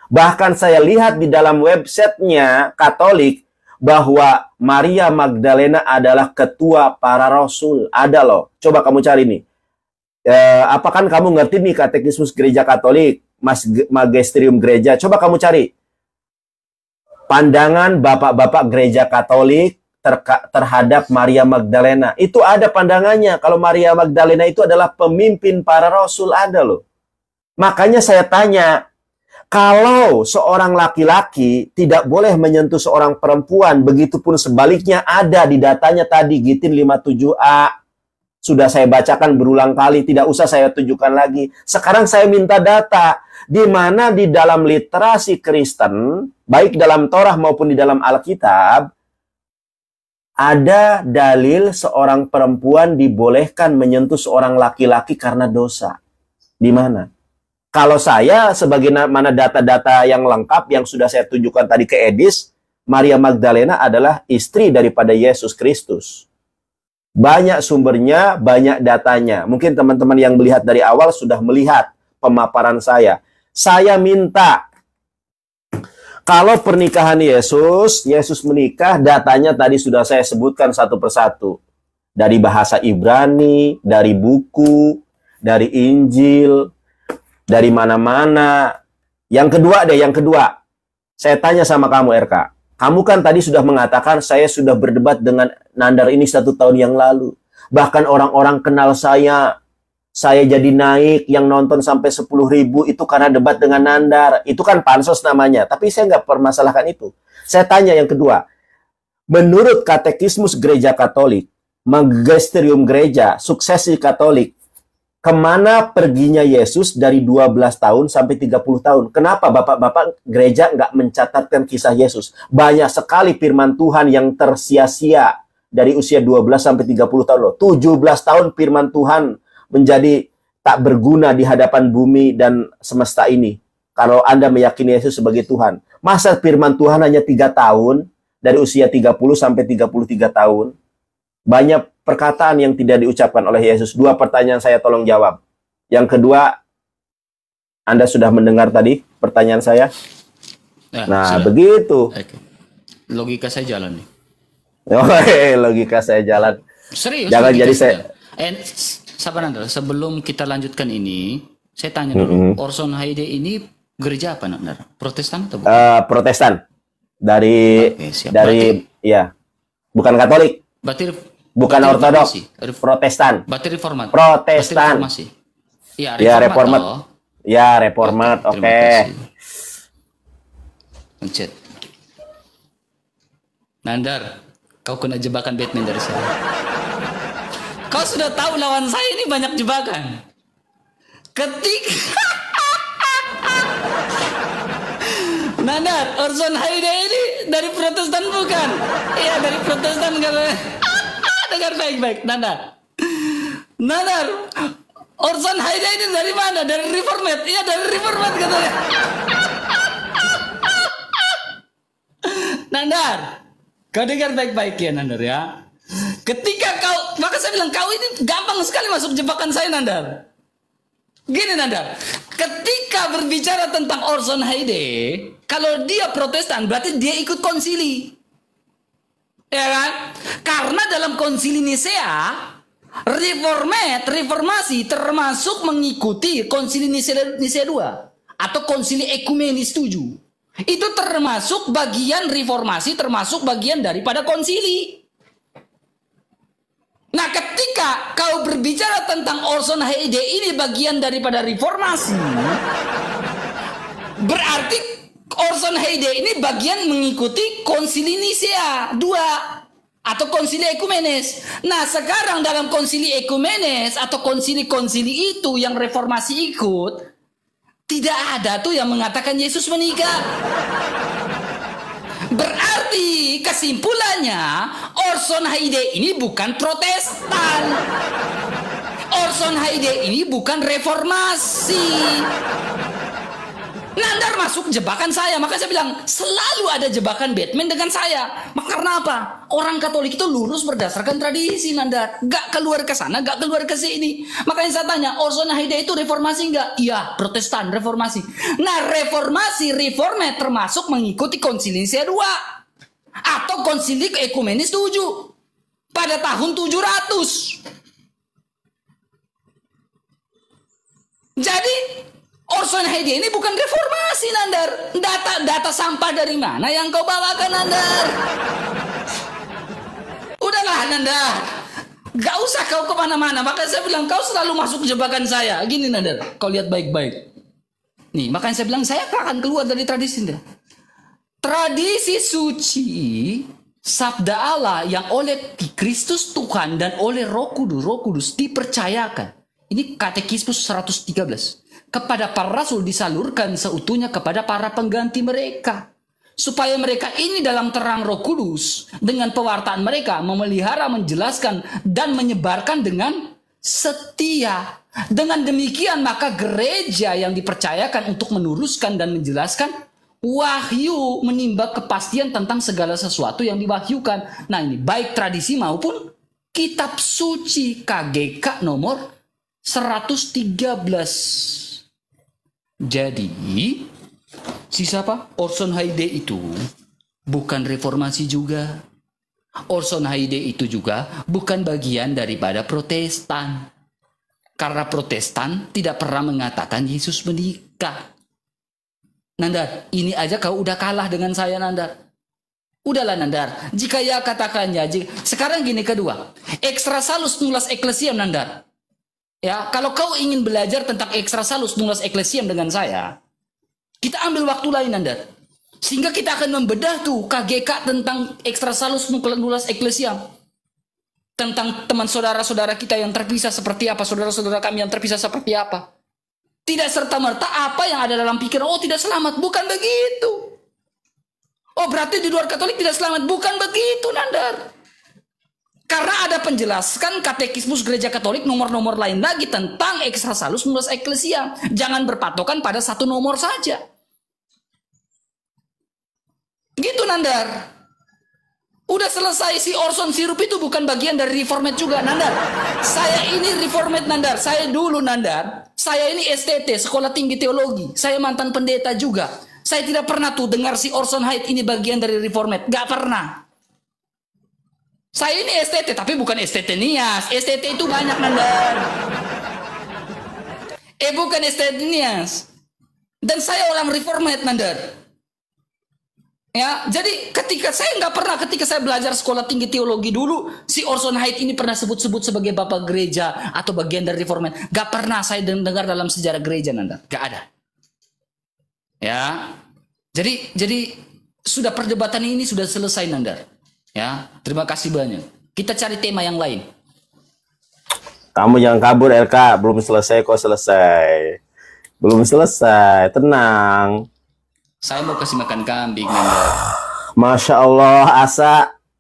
Bahkan saya lihat di dalam websitenya Katolik bahwa Maria Magdalena adalah ketua para rasul. Ada loh. Coba kamu cari nih. Apakah kamu ngerti nih katekismus gereja Katolik, magisterium gereja? Coba kamu cari. Pandangan bapak-bapak gereja Katolik terhadap Maria Magdalena. Itu ada pandangannya. Kalau Maria Magdalena itu adalah pemimpin para rasul, ada loh. Makanya saya tanya, kalau seorang laki-laki tidak boleh menyentuh seorang perempuan, begitupun sebaliknya ada di datanya tadi, Gitin 57A. Sudah saya bacakan berulang kali, tidak usah saya tunjukkan lagi. Sekarang saya minta data, di mana di dalam literasi Kristen, baik dalam Torah maupun di dalam Alkitab, ada dalil seorang perempuan dibolehkan menyentuh seorang laki-laki karena dosa. Di mana? Kalau saya, sebagaimana data-data yang lengkap yang sudah saya tunjukkan tadi ke Edis, Maria Magdalena adalah istri daripada Yesus Kristus. Banyak sumbernya, banyak datanya. Mungkin teman-teman yang melihat dari awal sudah melihat pemaparan saya. Saya minta, kalau pernikahan Yesus menikah, datanya tadi sudah saya sebutkan satu persatu. Dari bahasa Ibrani, dari buku, dari Injil, dari mana-mana. Yang kedua. Saya tanya sama kamu, RK. Kamu kan tadi sudah mengatakan saya sudah berdebat dengan Nandar ini 1 tahun yang lalu. Bahkan orang-orang kenal saya. Saya jadi naik, yang nonton sampai 10.000 itu karena debat dengan Nandar. Itu kan pansos namanya. Tapi saya nggak permasalahkan itu. Saya tanya yang kedua. Menurut katekismus gereja Katolik, magisterium gereja, suksesi Katolik, kemana perginya Yesus dari 12 tahun sampai 30 tahun? Kenapa bapak-bapak gereja nggak mencatatkan kisah Yesus? Banyak sekali firman Tuhan yang tersia-sia dari usia 12 sampai 30 tahun loh. 17 tahun firman Tuhan menjadi tak berguna di hadapan bumi dan semesta ini. Kalau Anda meyakini Yesus sebagai Tuhan. Masa firman Tuhan hanya 3 tahun, dari usia 30 sampai 33 tahun? Banyak perkataan yang tidak diucapkan oleh Yesus. 2 pertanyaan saya tolong jawab. Yang kedua, Anda sudah mendengar tadi pertanyaan saya? Ya, nah, sudah. Begitu. Oke. Logika saya jalan nih. Logika saya jalan. Serius. Jangan jadi saya... Sabar Nandar, sebelum kita lanjutkan ini, saya tanya dulu, Orson Haide ini gereja apa Nandar? Protestan atau bukan? Protestan. Dari berarti, ya. Bukan Katolik. Berarti bukan Ortodoks. Protestan. Berarti reformat. Protestan. Reformasi. Ya, reformat. Ya, reformat. Oke. Mencet. Nandar, kau kena jebakan Batman dari saya. Kau sudah tahu lawan saya ini banyak jebakan. Ketika Nandar, Orson Haide ini dari Protestan bukan? Iya, dari Protestan karena dengar baik-baik, Nandar. Orson Haide ini dari mana? Dari Reformat. Iya, dari Reformat katanya. Nandar, kau dengar baik-baik ya, Nandar ya. Ketika kau, maka saya bilang kau ini gampang sekali masuk jebakan saya, Nandar. Gini Nandar, ketika berbicara tentang Orson Haide, kalau dia Protestan berarti dia ikut konsili, ya kan? Karena dalam konsili Nisea, reformasi termasuk mengikuti konsili Nisea II. atau konsili ekumenis 7. Itu termasuk bagian reformasi, termasuk bagian daripada konsili. Nah, ketika kau berbicara tentang Orson Heide ini bagian daripada reformasi, berarti Orson Heide ini bagian mengikuti konsili Nisea 2 atau konsili ekumenes. Nah, sekarang dalam konsili ekumenes atau konsili-konsili itu yang reformasi ikut, tidak ada tuh yang mengatakan Yesus meninggal. Berarti kesimpulannya Orson Heide ini bukan Protestan. Orson Heide ini bukan reformasi. Nandar masuk jebakan saya, maka saya bilang selalu ada jebakan Batman dengan saya. Karena apa? Orang Katolik itu lurus berdasarkan tradisi, Nandar. Gak keluar ke sana, gak keluar ke sini. Makanya saya tanya, Orson Heide itu reformasi enggak? Iya, Protestan, reformasi. Nah, reformasi, reformat termasuk mengikuti konsili Nicea 2 atau konsili ekumenis 7 pada tahun 700. Jadi Orson Heide ini bukan reformasi, Nandar. Data sampah dari mana yang kau bawakan, Nandar? Udahlah, Nandar. Gak usah kau kemana-mana. Makanya saya bilang kau selalu masuk jebakan saya. Gini, Nandar. Kau lihat baik-baik. Nih, makanya saya bilang saya akan keluar dari tradisi. Nandar. Tradisi suci sabda Allah yang oleh Kristus Tuhan dan oleh Roh Kudus dipercayakan. Ini Katekismus 113. Kepada para rasul disalurkan seutuhnya kepada para pengganti mereka. Supaya mereka ini dalam terang Roh Kudus dengan pewartaan mereka memelihara, menjelaskan dan menyebarkan dengan setia. Dengan demikian maka gereja yang dipercayakan untuk meluruskan dan menjelaskan wahyu menimba kepastian tentang segala sesuatu yang diwahyukan. Nah, ini baik tradisi maupun kitab suci. KGK nomor 113. Jadi, si siapa? Orson Heide itu bukan reformasi juga. Orson Heide itu juga bukan bagian daripada Protestan. Karena Protestan tidak pernah mengatakan Yesus menikah. Nandar, ini aja kau udah kalah dengan saya, Nandar. Udahlah, Nandar. Jika ya katakannya. Sekarang gini kedua. Extra salus nullas ecclesiam, Nandar. Ya, kalau kau ingin belajar tentang extra salus nullas ecclesiam dengan saya, kita ambil waktu lain, Nandar. Sehingga kita akan membedah tuh KGK tentang extra salus nullas ecclesiam. Tentang teman saudara-saudara kita yang terpisah seperti apa, saudara-saudara kami yang terpisah seperti apa. Tidak serta-merta apa yang ada dalam pikiran, oh tidak selamat, bukan begitu. Oh berarti di luar Katolik tidak selamat, bukan begitu, Nandar. Karena ada penjelaskan Katekismus Gereja Katolik nomor-nomor lain lagi tentang extra salus nullas ecclesiam. Jangan berpatokan pada satu nomor saja. Gitu, Nandar. Udah selesai. Si Orson Sirup itu bukan bagian dari reformat juga, Nandar. Saya ini reformat, Nandar. Saya dulu, Nandar. Saya ini STT, Sekolah Tinggi Teologi. Saya mantan pendeta juga. Saya tidak pernah tuh dengar si Orson Heide ini bagian dari reformat. Gak pernah. Saya ini STT, tapi bukan STT Nias. STT itu banyak, Nandar. Bukan STT Nias. Dan saya orang reformat, Nandar. Ya, jadi ketika saya belajar sekolah tinggi teologi dulu, si Orson Heide ini pernah sebut-sebut sebagai bapak gereja atau bagian dari reformat. Gak pernah saya dengar dalam sejarah gereja, Nandar. Gak ada. Ya, jadi sudah perdebatan ini sudah selesai, Nandar. Ya, terima kasih banyak. Kita cari tema yang lain. Kamu jangan kabur, LK. Belum selesai kok selesai. Belum selesai. Tenang. Saya mau kasih makan kambing, Nandar. Masya Allah,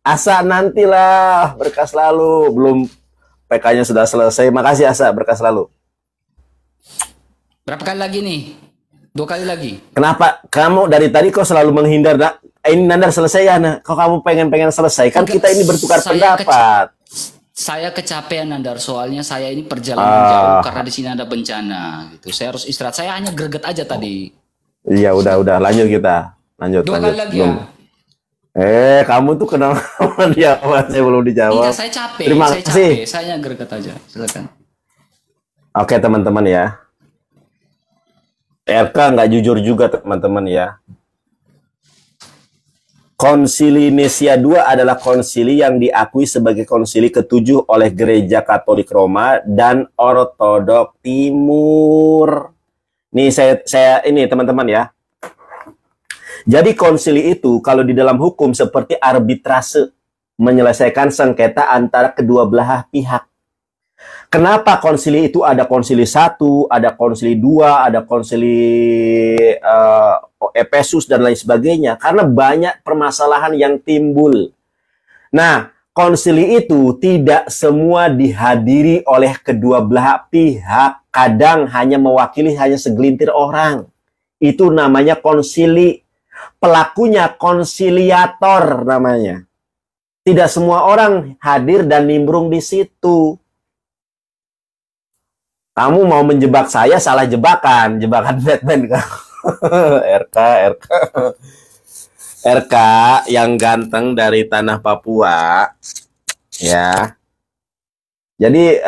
Asa nantilah. Berkah selalu. Belum PK-nya sudah selesai. Makasih, Asa. Berkah selalu. Berapa kali lagi nih? 2 kali lagi. Kenapa? Kamu dari tadi kok selalu menghindar, nak? Ini Nandar selesai ya, nah. Kok kamu pengen selesai? Kan kita ini bertukar pendapat. Saya kecapean, Nandar. Soalnya saya ini perjalanan jauh karena di sini ada bencana. Gitu. Saya harus istirahat. Saya hanya greget aja tadi. Iya, udah. Lanjut kita. Lanjut. 2 kali lagi belum. ya. Kamu tuh kenal sama dia? Saya belum dijawab. Enggak, saya capek. Terima saya kasih. capek. Saya hanya greget aja. Silakan. Oke, teman-teman ya. RK nggak jujur juga teman-teman ya. Konsili Nisia II adalah konsili yang diakui sebagai konsili ketujuh oleh Gereja Katolik Roma dan Ortodok Timur. Nih saya ini teman-teman ya. Jadi konsili itu kalau di dalam hukum seperti arbitrase, menyelesaikan sengketa antara kedua belah pihak. Kenapa konsili itu ada konsili 1, ada konsili 2, ada konsili Efesus dan lain sebagainya? Karena banyak permasalahan yang timbul. Nah, konsili itu tidak semua dihadiri oleh kedua belah pihak. Kadang hanya mewakili hanya segelintir orang. Itu namanya konsili. Pelakunya konsiliator namanya. Tidak semua orang hadir dan nimbrung di situ. Kamu mau menjebak saya, salah jebakan. Jebakan Batman. RK yang ganteng dari tanah Papua. Ya. Jadi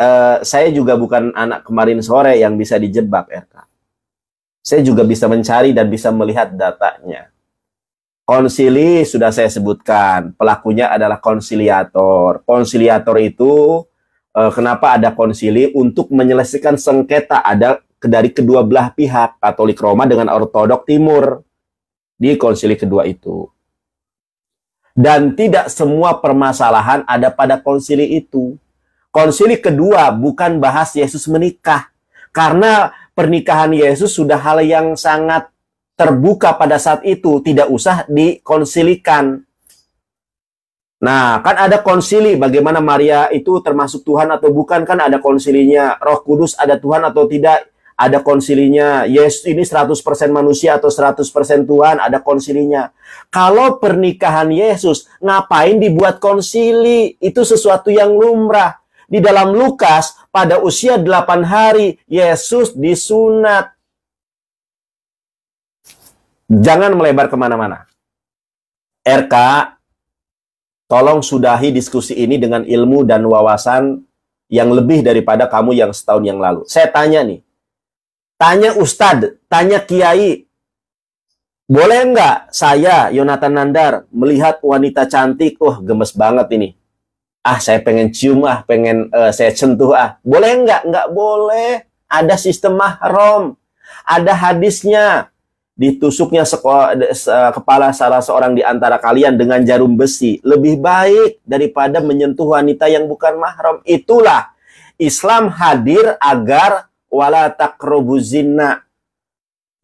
saya juga bukan anak kemarin sore yang bisa dijebak, RK. Saya juga bisa mencari dan bisa melihat datanya. Konsili sudah saya sebutkan. Pelakunya adalah konsiliator. Konsiliator itu kenapa ada konsili? Untuk menyelesaikan sengketa ada dari kedua belah pihak, Katolik Roma dengan Ortodok Timur, di konsili kedua itu. Dan tidak semua permasalahan ada pada konsili itu. Konsili kedua bukan bahas Yesus menikah, karena pernikahan Yesus sudah hal yang sangat terbuka pada saat itu, tidak usah dikonsilikan. Nah, kan ada konsili bagaimana Maria itu termasuk Tuhan atau bukan, kan ada konsilinya. Roh Kudus ada Tuhan atau tidak, ada konsilinya. Yesus ini 100% manusia atau 100% Tuhan, ada konsilinya. Kalau pernikahan Yesus, ngapain dibuat konsili? Itu sesuatu yang lumrah. Di dalam Lukas, pada usia 8 hari, Yesus disunat. Jangan melebar kemana-mana. RK, tolong sudahi diskusi ini dengan ilmu dan wawasan yang lebih daripada kamu yang setahun yang lalu. Saya tanya nih. Tanya Ustadz, tanya Kiai. Boleh nggak saya, Yonatan Nandar, melihat wanita cantik? Wah, gemes banget ini. Saya pengen cium, pengen saya sentuh, Boleh nggak? Nggak boleh. Ada sistem mahram. Ada hadisnya. Ditusuknya kepala salah seorang di antara kalian dengan jarum besi lebih baik daripada menyentuh wanita yang bukan mahram. Itulah Islam hadir agar wala taqrabuz zina.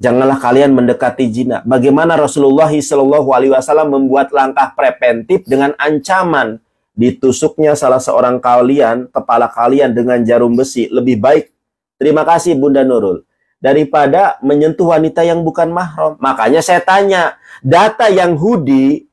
Janganlah kalian mendekati zina. Bagaimana Rasulullah SAW membuat langkah preventif dengan ancaman ditusuknya salah seorang kalian, kepala kalian dengan jarum besi lebih baik. Terima kasih Bunda Nurul. Daripada menyentuh wanita yang bukan mahram. Makanya saya tanya, data Yahudi,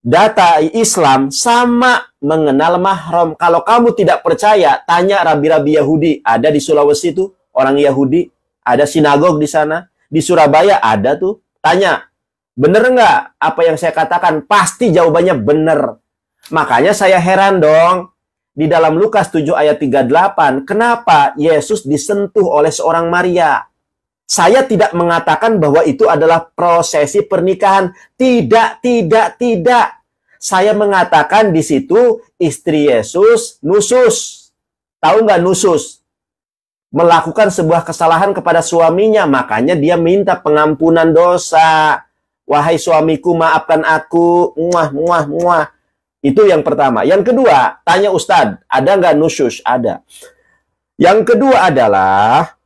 data Islam sama mengenal mahram. Kalau kamu tidak percaya, tanya rabi-rabi Yahudi. Ada di Sulawesi tuh, orang Yahudi. Ada sinagog di sana. Di Surabaya ada tuh. Tanya, bener nggak apa yang saya katakan? Pasti jawabannya bener. Makanya saya heran dong. Di dalam Lukas 7 ayat 38, kenapa Yesus disentuh oleh seorang Maria? Saya tidak mengatakan bahwa itu adalah prosesi pernikahan. Tidak. Saya mengatakan di situ istri Yesus nusus. Tahu nggak nusus? Melakukan sebuah kesalahan kepada suaminya. Makanya dia minta pengampunan dosa. Wahai suamiku, maafkan aku. Muah. Itu yang pertama. Yang kedua, tanya Ustadz, ada nggak nusus? Ada. Yang kedua adalah,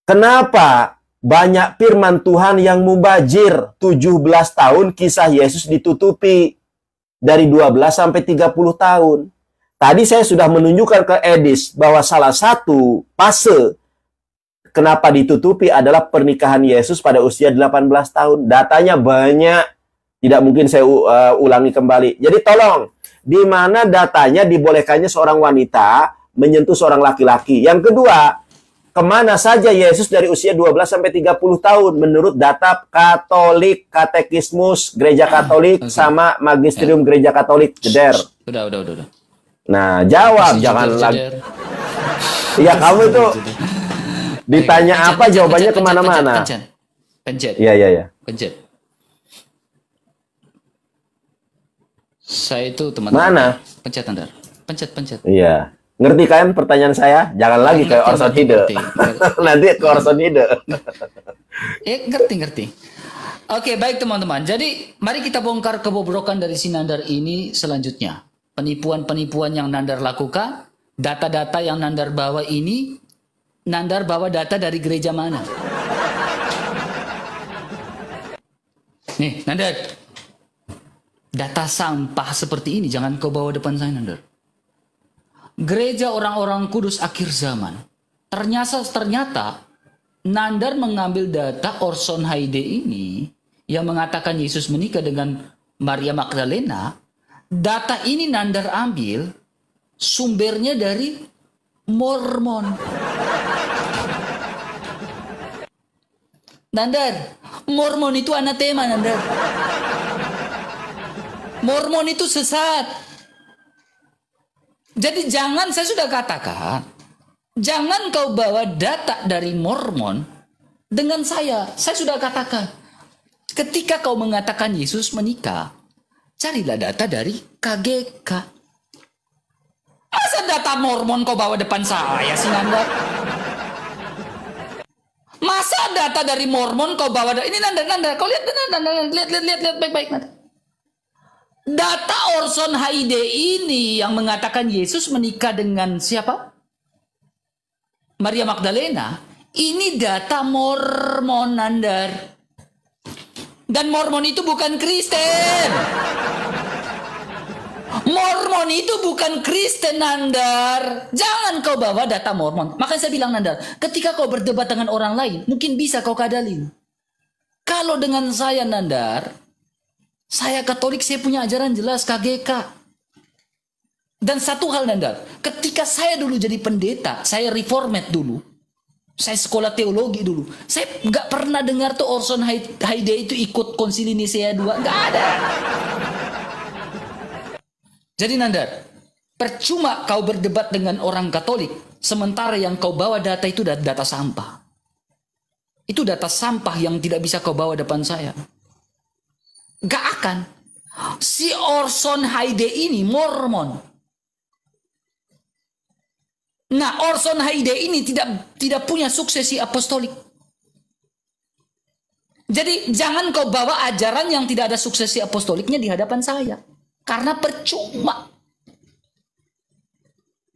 kenapa banyak firman Tuhan yang mubazir? 17 tahun kisah Yesus ditutupi. Dari 12 sampai 30 tahun. Tadi saya sudah menunjukkan ke Edis bahwa salah satu fase kenapa ditutupi adalah pernikahan Yesus pada usia 18 tahun. Datanya banyak. Tidak mungkin saya ulangi kembali. Jadi tolong, di mana datanya dibolehkannya seorang wanita menyentuh seorang laki-laki? Yang kedua, kemana saja Yesus dari usia 12 sampai 30 tahun menurut data Katolik, Katekismus Gereja Katolik sama Magisterium Gereja Katolik? Jeder. Udah. Nah, jawab. Masih jangan jeder, lagi. jeder. Iya, kamu itu Ditanya apa jawabannya kemana-mana. Pencet. Iya. Pencet. Saya itu teman-teman. Mana? Pencet Nandar. Pencet. Iya. Ngerti kan pertanyaan saya? Jangan lagi ke Orson Hide. Nanti ke Orson Hide. Ngerti. Oke, baik teman-teman. Jadi, mari kita bongkar kebobrokan dari si Nandar ini selanjutnya. Penipuan-penipuan yang Nandar lakukan, data-data yang Nandar bawa ini, Nandar bawa data dari gereja mana? Nih, Nandar. Data sampah seperti ini jangan kau bawa depan saya, Nandar. Gereja orang-orang kudus akhir zaman. Ternyata Nandar mengambil data Orson Hide ini yang mengatakan Yesus menikah dengan Maria Magdalena. Data ini Nandar ambil sumbernya dari Mormon. Nandar, Mormon itu anatema, Nandar. Mormon itu sesat. Jadi jangan, saya sudah katakan, jangan kau bawa data dari Mormon dengan saya. Saya sudah katakan, ketika kau mengatakan Yesus menikah, carilah data dari KGK. Masa data Mormon kau bawa depan saya sih, Nandar? Masa data dari Mormon kau bawa ini Nandar, kau lihat baik-baik Nandar. Data Orson Hide ini yang mengatakan Yesus menikah dengan siapa? Maria Magdalena. Ini data Mormon, Nandar. Dan Mormon itu bukan Kristen. Mormon itu bukan Kristen, Nandar. Jangan kau bawa data Mormon. Makanya saya bilang, Nandar, ketika kau berdebat dengan orang lain, mungkin bisa kau kadalin. Kalau dengan saya, Nandar, saya Katolik, saya punya ajaran jelas KGK. Dan satu hal, Nandar, ketika saya dulu jadi pendeta, saya reformat dulu, saya sekolah teologi dulu, saya nggak pernah dengar tuh Orson Hide itu ikut konsili Nisea II, nggak ada. Jadi Nandar, percuma kau berdebat dengan orang Katolik, sementara yang kau bawa data itu data sampah. Itu data sampah yang tidak bisa kau bawa depan saya. Gak akan. Si Orson Hide ini Mormon. Nah, Orson Hide ini tidak punya suksesi apostolik. Jadi jangan kau bawa ajaran yang tidak ada suksesi apostoliknya di hadapan saya. Karena percuma.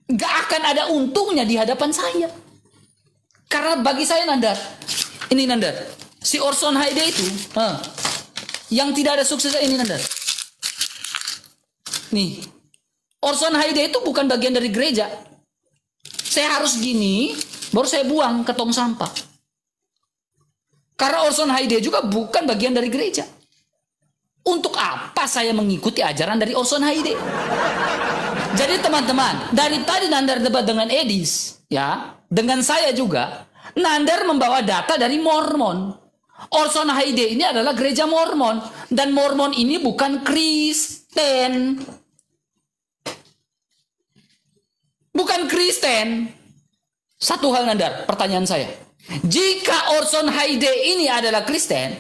Gak akan ada untungnya di hadapan saya. Karena bagi saya, Nandar, ini Nandar, si Orson Hide itu yang tidak ada sukses ini, Nandar. Nih, Orson Hide itu bukan bagian dari gereja. Saya harus gini, baru saya buang ke tong sampah. Karena Orson Hide juga bukan bagian dari gereja. Untuk apa saya mengikuti ajaran dari Orson Hide? Jadi teman-teman, dari tadi Nandar debat dengan Edis, ya, dengan saya juga, Nandar membawa data dari Mormon. Orson Hide ini adalah gereja Mormon. Dan Mormon ini bukan Kristen. Bukan Kristen. Satu hal, Nandar, pertanyaan saya. Jika Orson Hide ini adalah Kristen,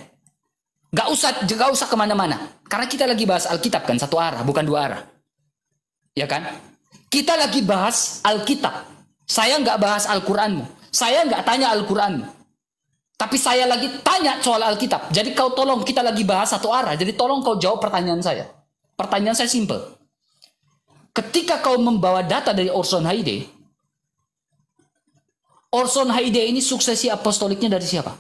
gak usah kemana-mana. Karena kita lagi bahas Alkitab kan, satu arah, bukan dua arah. Ya kan? Kita lagi bahas Alkitab. Saya nggak bahas Al-Quranmu. Saya nggak tanya Al-Quranmu. Tapi saya lagi tanya soal Alkitab. Jadi kau tolong, kita lagi bahas satu arah. Jadi tolong kau jawab pertanyaan saya. Pertanyaan saya simple. Ketika kau membawa data dari Orson Hide ini suksesi apostoliknya dari siapa?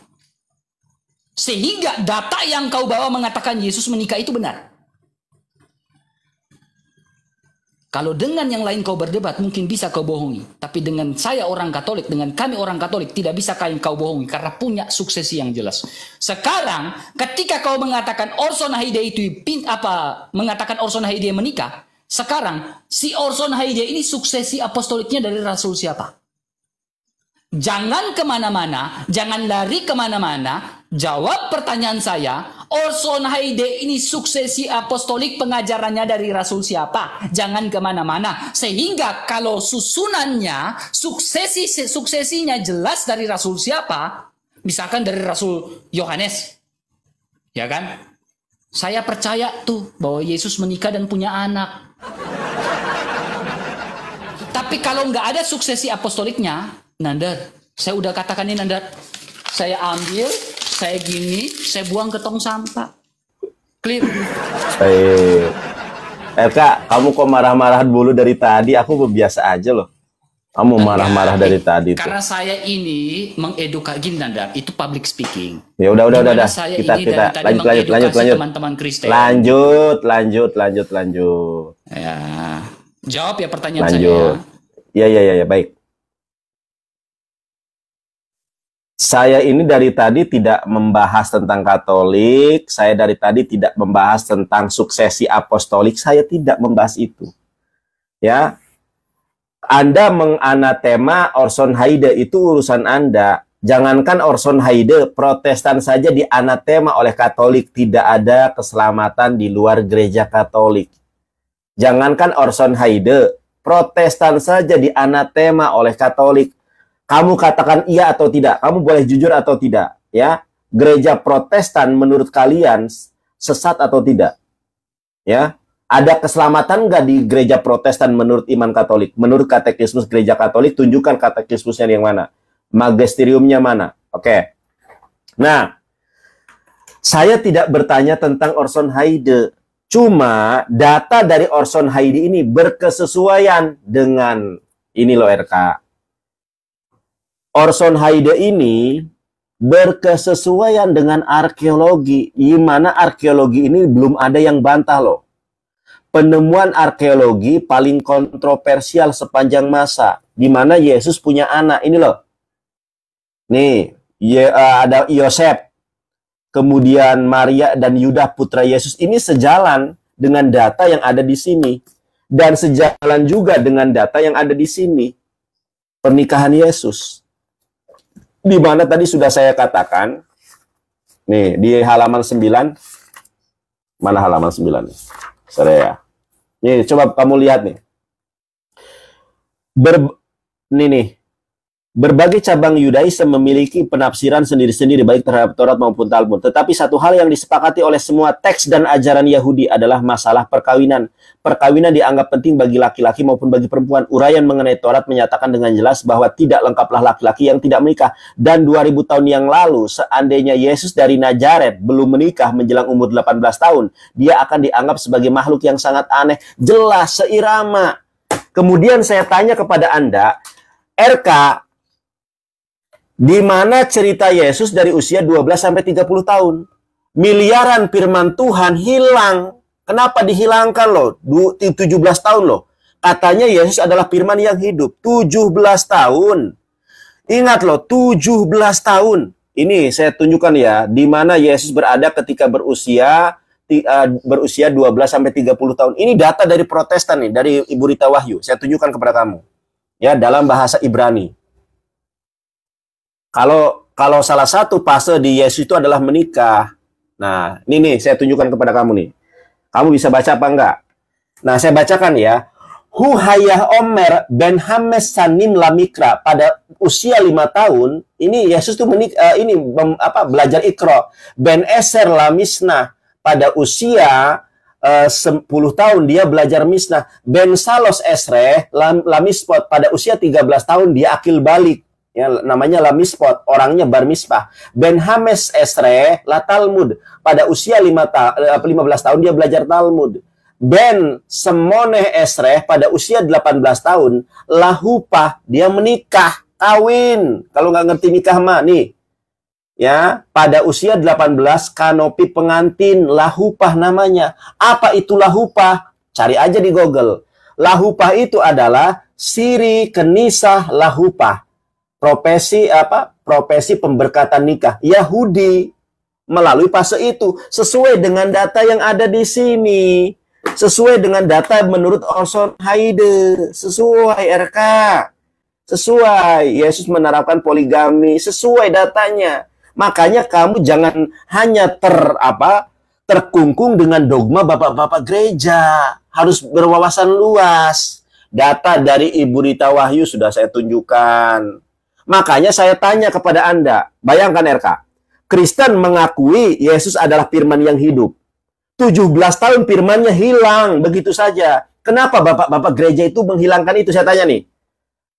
Sehingga data yang kau bawa mengatakan Yesus menikah itu benar. Kalau dengan yang lain kau berdebat, mungkin bisa kau bohongi. Tapi dengan saya orang Katolik, dengan kami orang Katolik, tidak bisa kau bohongi. Karena punya suksesi yang jelas. Sekarang, ketika kau mengatakan Orson Hide itu, mengatakan Orson Hide menikah, sekarang, si Orson Hide ini suksesi apostoliknya dari Rasul siapa? Jangan kemana-mana, jangan lari kemana-mana. Jawab pertanyaan saya, Orson Haide ini suksesi apostolik, pengajarannya dari Rasul siapa? Jangan kemana-mana. Sehingga kalau susunannya, suksesinya jelas dari Rasul siapa? Misalkan dari Rasul Yohanes. Ya kan? Saya percaya tuh bahwa Yesus menikah dan punya anak. Tapi kalau nggak ada suksesi apostoliknya, Nandar, saya udah katakan ini Nandar, saya ambil, saya gini, saya buang ke tong sampah. Clear. Kak, kamu kok marah-marah dulu dari tadi? Aku biasa aja loh. Kamu marah-marah dari tadi tuh. Karena saya ini mengedukasi Nandar, itu public speaking. Ya udah. Saya Kita lanjut. Teman-teman Kristen. Lanjut. Ya. Jawab ya pertanyaan Lanjut. saya. Ya, baik. Saya ini dari tadi tidak membahas tentang Katolik, saya dari tadi tidak membahas tentang suksesi apostolik, saya tidak membahas itu. Ya. Anda menganatema Orson Haide, itu urusan Anda. Jangankan Orson Haide, Protestan saja dianatema oleh Katolik, tidak ada keselamatan di luar gereja Katolik. Jangankan Orson Haide, Protestan saja dianatema oleh Katolik. Kamu katakan iya atau tidak, kamu boleh jujur atau tidak, ya. Gereja Protestan menurut kalian sesat atau tidak? Ya. Ada keselamatan nggak di gereja Protestan menurut iman Katolik? Menurut katekismus gereja Katolik, tunjukkan katekismusnya yang mana? Magisteriumnya mana? Oke. Nah, saya tidak bertanya tentang Orson Haide. Cuma data dari Orson Haide ini berkesesuaian dengan ini loh RK. Orson Haide ini berkesesuaian dengan arkeologi, di mana arkeologi ini belum ada yang bantah loh. Penemuan arkeologi paling kontroversial sepanjang masa, di mana Yesus punya anak, ini loh. Nih, ada Yosef, kemudian Maria dan Yuda putra Yesus, ini sejalan dengan data yang ada di sini. Dan sejalan juga dengan data yang ada di sini. Pernikahan Yesus. Di mana tadi sudah saya katakan, nih di halaman 9, mana halaman 9? Saya. Nih, coba kamu lihat nih. Nih. Berbagai cabang Yudaisme memiliki penafsiran sendiri-sendiri baik terhadap Taurat maupun Talmud. Tetapi satu hal yang disepakati oleh semua teks dan ajaran Yahudi adalah masalah perkawinan. Perkawinan dianggap penting bagi laki-laki maupun bagi perempuan. Uraian mengenai Taurat menyatakan dengan jelas bahwa tidak lengkaplah laki-laki yang tidak menikah. Dan 2000 tahun yang lalu, seandainya Yesus dari Nazaret belum menikah menjelang umur 18 tahun, dia akan dianggap sebagai makhluk yang sangat aneh. Jelas, seirama. Kemudian saya tanya kepada Anda, RK, di mana cerita Yesus dari usia 12 sampai 30 tahun? Miliaran firman Tuhan hilang. Kenapa dihilangkan loh? 17 tahun loh. Katanya Yesus adalah firman yang hidup. 17 tahun. Ingat loh, 17 tahun. Ini saya tunjukkan ya, di mana Yesus berada ketika berusia 12 sampai 30 tahun. Ini data dari Protestan nih, dari Ibu Rita Wahyu. Saya tunjukkan kepada kamu. Ya, dalam bahasa Ibrani. Kalau salah satu fase di Yesus itu adalah menikah. Nah, ini nih saya tunjukkan kepada kamu nih. Kamu bisa baca apa enggak? Nah, saya bacakan ya. Huhayah Omer ben Hames Sanin Lamikra, pada usia 5 tahun, ini Yesus tuh belajar Iqra. Ben Eser Lamisnah, pada usia 10 tahun dia belajar Misnah. Ben Salos Esre Lamispot, pada usia 13 tahun dia akil balik. Ya, namanya Lamispot, orangnya Bar Mispah. Ben Hames Esre la Talmud, pada usia 15 tahun dia belajar Talmud. Ben Semoneh Esre, pada usia 18 tahun lahupah, dia menikah, kawin. Kalau nggak ngerti nikah mah nih, ya, pada usia 18 kanopi pengantin, lahupah namanya. Apa itu lahupah? Cari aja di Google. Lahupah itu adalah siri kenisah lahupah. Profesi pemberkatan nikah Yahudi melalui fase itu, sesuai dengan data yang ada di sini, sesuai dengan data menurut Orson Haide, sesuai RK, sesuai Yesus menerapkan poligami, sesuai datanya. Makanya kamu jangan hanya terkungkung dengan dogma bapak-bapak gereja. Harus berwawasan luas. Data dari Ibu Rita Wahyu sudah saya tunjukkan. Makanya saya tanya kepada Anda, bayangkan RK, Kristen mengakui Yesus adalah firman yang hidup. 17 tahun firmannya hilang begitu saja. Kenapa bapak-bapak gereja itu menghilangkan itu? Saya tanya nih.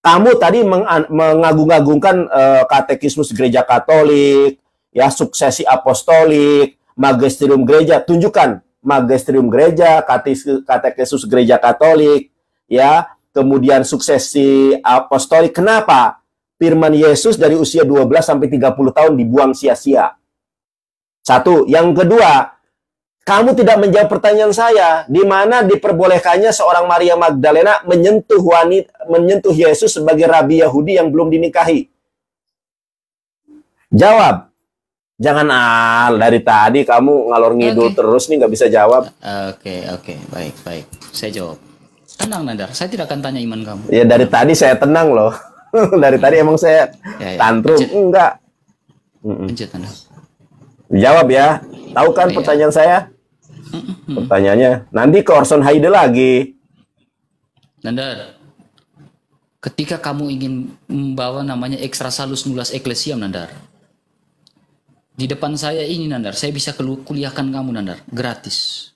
Kamu tadi mengagung-agungkan katekismus gereja Katolik, ya, suksesi apostolik, magisterium gereja. Tunjukkan magisterium gereja, katekismus gereja Katolik, ya, kemudian suksesi apostolik. Kenapa? Firman Yesus dari usia 12 sampai 30 tahun dibuang sia-sia. Satu. Yang kedua, kamu tidak menjawab pertanyaan saya, di mana diperbolehkannya seorang Maria Magdalena menyentuh Yesus sebagai rabi Yahudi yang belum dinikahi. Jawab. Jangan dari tadi kamu ngalor ngidul terus nih, nggak bisa jawab. Oke, baik. Saya jawab. Tenang Nandar, saya tidak akan tanya iman kamu. Ya dari tadi saya tenang loh. Dari tadi emang saya tantrum. Enggak. Lanjut Nandar. Jawab ya. Tahu kan pertanyaan saya? Pertanyaannya nanti ke Orson Haide lagi. Nandar, ketika kamu ingin membawa namanya extra salus nulas ecclesiam, Nandar, di depan saya ini, Nandar, saya bisa kuliahkan kamu, Nandar, gratis.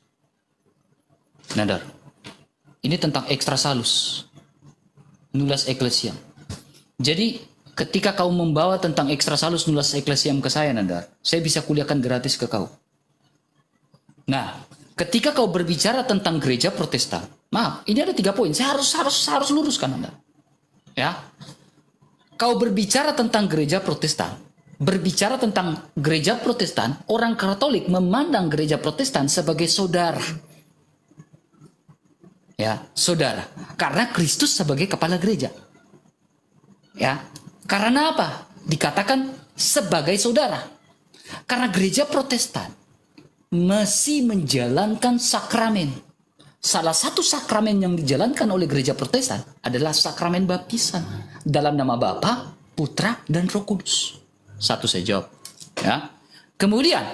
Nandar, ini tentang extra salus nulas ecclesiam. Jadi ketika kau membawa tentang extra salus nulas ecclesiam ke saya, Nandar, saya bisa kuliahkan gratis ke kau. Nah, ketika kau berbicara tentang gereja Protestan, maaf, ini ada 3 poin. Saya harus luruskan Anda. Ya, kau berbicara tentang gereja Protestan, orang Katolik memandang gereja Protestan sebagai saudara. Ya, saudara. Karena Kristus sebagai kepala gereja. Ya, karena apa? Dikatakan sebagai saudara. Karena gereja Protestan masih menjalankan sakramen. Salah satu sakramen yang dijalankan oleh gereja Protestan adalah sakramen baptisan dalam nama Bapa, Putra, dan Roh Kudus. Satu saya jawab. Ya. Kemudian,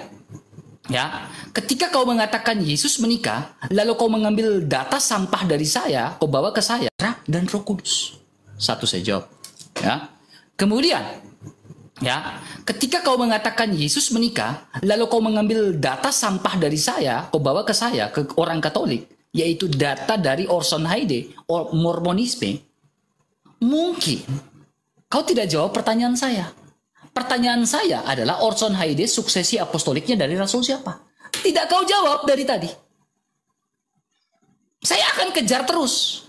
ya, ketika kau mengatakan Yesus menikah, lalu kau mengambil data sampah dari saya, kau bawa ke saya, dan Roh Kudus. Satu saya jawab. Ya. Kemudian, ya, ketika kau mengatakan Yesus menikah, lalu kau mengambil data sampah dari saya, kau bawa ke saya, ke orang Katolik, yaitu data dari Orson Haide, Mormonisme, mungkin kau tidak jawab pertanyaan saya. Pertanyaan saya adalah Orson Haide suksesi apostoliknya dari Rasul siapa? Tidak kau jawab dari tadi. Saya akan kejar terus.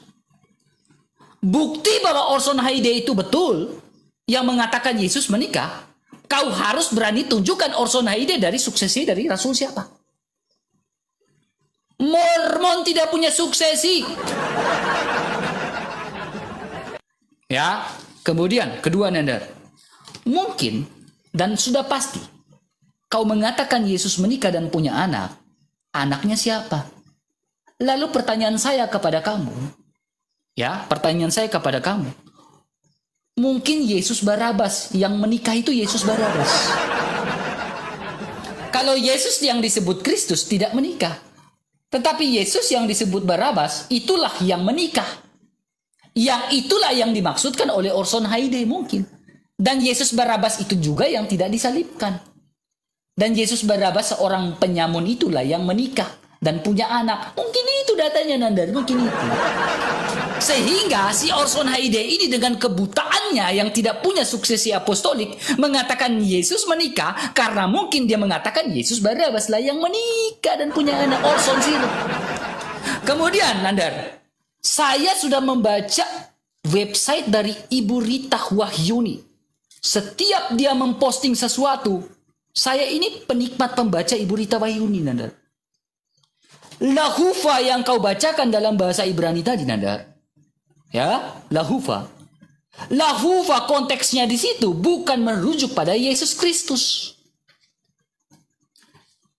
Bukti bahwa Orson Haide itu betul yang mengatakan Yesus menikah, kau harus berani tunjukkan Orson Haide dari suksesi dari Rasul siapa. Mormon tidak punya suksesi. Ya, kemudian kedua, Nandar, mungkin dan sudah pasti kau mengatakan Yesus menikah dan punya anak. Anaknya siapa? Lalu pertanyaan saya kepada kamu, mungkin Yesus Barabas yang menikah itu Yesus Barabas. Kalau Yesus yang disebut Kristus tidak menikah, tetapi Yesus yang disebut Barabas itulah yang menikah. Yang itulah yang dimaksudkan oleh Orson Haide mungkin. Dan Yesus Barabas itu juga yang tidak disalibkan. Dan Yesus Barabas seorang penyamun itulah yang menikah dan punya anak. Mungkin itu datanya, Nandar, mungkin itu. Sehingga si Orson Haide ini dengan kebutaannya yang tidak punya suksesi apostolik mengatakan Yesus menikah karena mungkin dia mengatakan Yesus Barabas lah yang menikah dan punya anak. Orson Zero. Kemudian, Nandar, saya sudah membaca website dari Ibu Rita Wahyuni. Setiap dia memposting sesuatu, saya ini penikmat pembaca Ibu Rita Wahyuni, Nandar. Lahufa yang kau bacakan dalam bahasa Ibrani tadi, Nandar. Ya, lahufa. Lahufa konteksnya di situ bukan merujuk pada Yesus Kristus.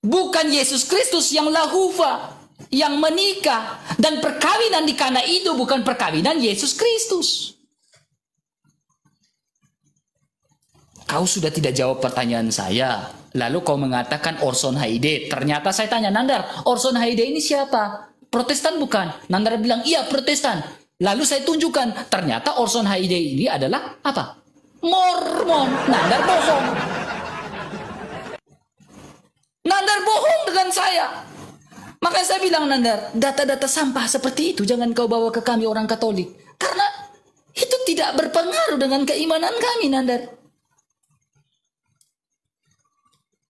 Bukan Yesus Kristus yang lahufa, yang menikah. Dan perkawinan di Kana itu bukan perkawinan Yesus Kristus. kau sudah tidak jawab pertanyaan saya. Lalu kau mengatakan Orson Haide. Ternyata saya tanya, Nandar, Orson Haide ini siapa? Protestan bukan? Nandar bilang, iya Protestan. Lalu saya tunjukkan, ternyata Orson Haide ini adalah apa? Mormon. Nandar bohong. Nandar bohong dengan saya. Makanya saya bilang, Nandar, data-data sampah seperti itu jangan kau bawa ke kami orang Katolik. Karena itu tidak berpengaruh dengan keimanan kami, Nandar.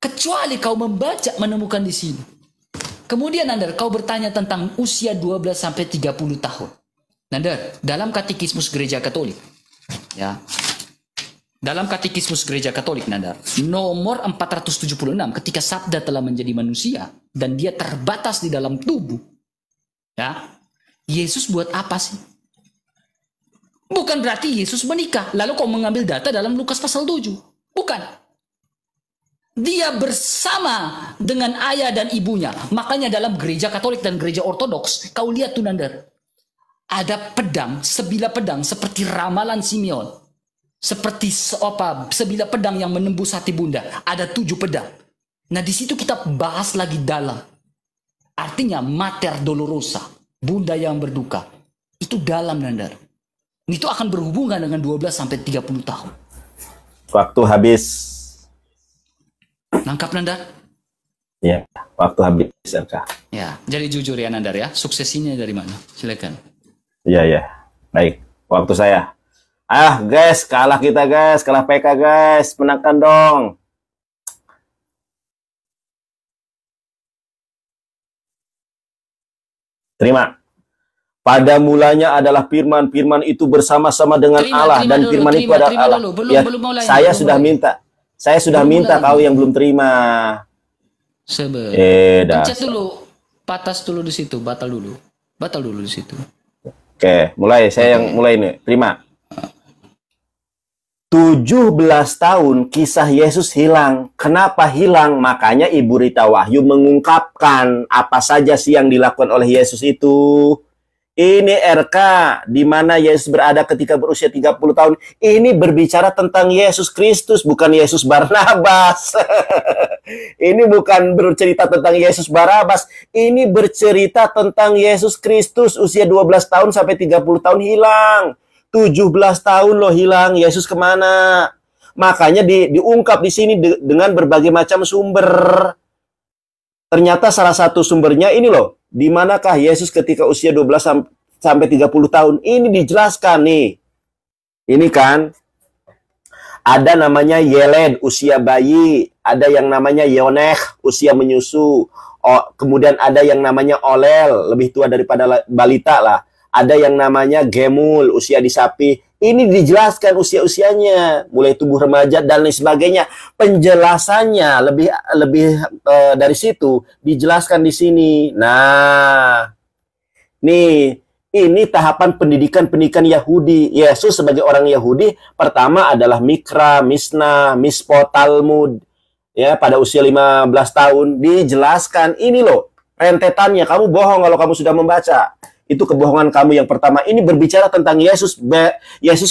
Kecuali kau membaca, menemukan di sini. Kemudian, Nandar, kau bertanya tentang usia 12 sampai 30 tahun. Nandar, dalam Katekismus Gereja Katolik, ya, dalam Katekismus Gereja Katolik, Nandar, nomor 476, ketika sabda telah menjadi manusia dan dia terbatas di dalam tubuh, ya, Yesus buat apa sih? Bukan berarti Yesus menikah. Lalu kau mengambil data dalam Lukas pasal 7. Bukan. Dia bersama dengan ayah dan ibunya. Makanya dalam gereja Katolik dan gereja Ortodoks, kau lihat tuh, Nandar, ada pedang, sebilah pedang seperti ramalan Simeon. Seperti sebilah pedang yang menembus hati bunda. Ada 7 pedang. Nah, di situ kita bahas lagi dalam. Artinya mater dolorosa, bunda yang berduka. Itu dalam, Nandar. Itu akan berhubungan dengan 12 sampai 30 tahun. Waktu habis. Nangkap, Nandar? Ya, waktu habis, RK. Ya, jadi jujur ya, Nandar ya. Suksesinya dari mana? Silakan. Iya, ya. Baik, waktu saya. Guys, kalah kita, guys. Kalah PK, guys. Menangkan dong. Terima. Pada mulanya adalah firman. Firman itu bersama-sama dengan Allah. Dan firman itu adalah Allah. Belum mulai. Saya sudah minta. Saya sudah minta kau yang belum terima. Pencet dulu. Patas dulu di situ. Batal dulu. Batal dulu di situ. Oke, mulai. Saya yang mulai nih. Terima. 17 tahun kisah Yesus hilang. Kenapa hilang? Makanya Ibu Rita Wahyu mengungkapkan apa saja sih yang dilakukan oleh Yesus itu. Ini RK, di mana Yesus berada ketika berusia 30 tahun. Ini berbicara tentang Yesus Kristus, bukan Yesus Barnabas. Ini bukan bercerita tentang Yesus Barabas. Ini bercerita tentang Yesus Kristus, usia 12 tahun sampai 30 tahun hilang. 17 tahun loh hilang, Yesus kemana? Makanya diungkap di sini dengan berbagai macam sumber. Ternyata salah satu sumbernya ini loh. Di manakah Yesus ketika usia 12 sampai 30 tahun? Ini dijelaskan nih. Ini kan ada namanya Yeled, usia bayi. Ada yang namanya Yoneh, usia menyusu. Kemudian ada yang namanya Olel, lebih tua daripada balita lah. Ada yang namanya Gemul, usia di sapi. Ini dijelaskan usia-usianya, mulai tubuh remaja dan lain sebagainya. Penjelasannya lebih dari situ dijelaskan di sini. Nah, nih ini tahapan pendidikan Yahudi. Yesus sebagai orang Yahudi pertama adalah Mikra, Misnah, Mispot, Talmud. Ya, pada usia 15 tahun dijelaskan ini loh rentetannya. Kamu bohong kalau kamu sudah membaca. Itu kebohongan kamu yang pertama. Ini berbicara tentang Yesus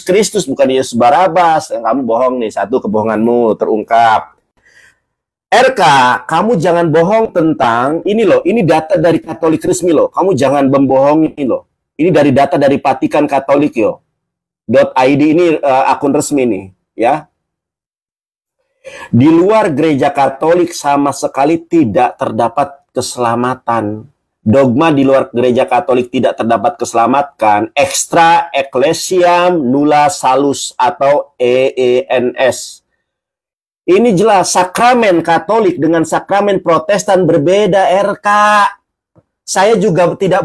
Kristus, bukan Yesus Barabas. Kamu bohong nih, satu kebohonganmu terungkap. RK, kamu jangan bohong tentang ini loh. Ini data dari Katolik resmi loh. Kamu jangan membohongi loh. Ini dari data dari Vatikan Katolik yo. .id ini akun resmi nih, ya. Di luar gereja Katolik sama sekali tidak terdapat keselamatan. Dogma di luar gereja Katolik tidak terdapat keselamatan. Extra Ecclesiam Nulla Salus atau EENS. Ini jelas sakramen Katolik dengan sakramen Protestan berbeda, RK. Saya juga tidak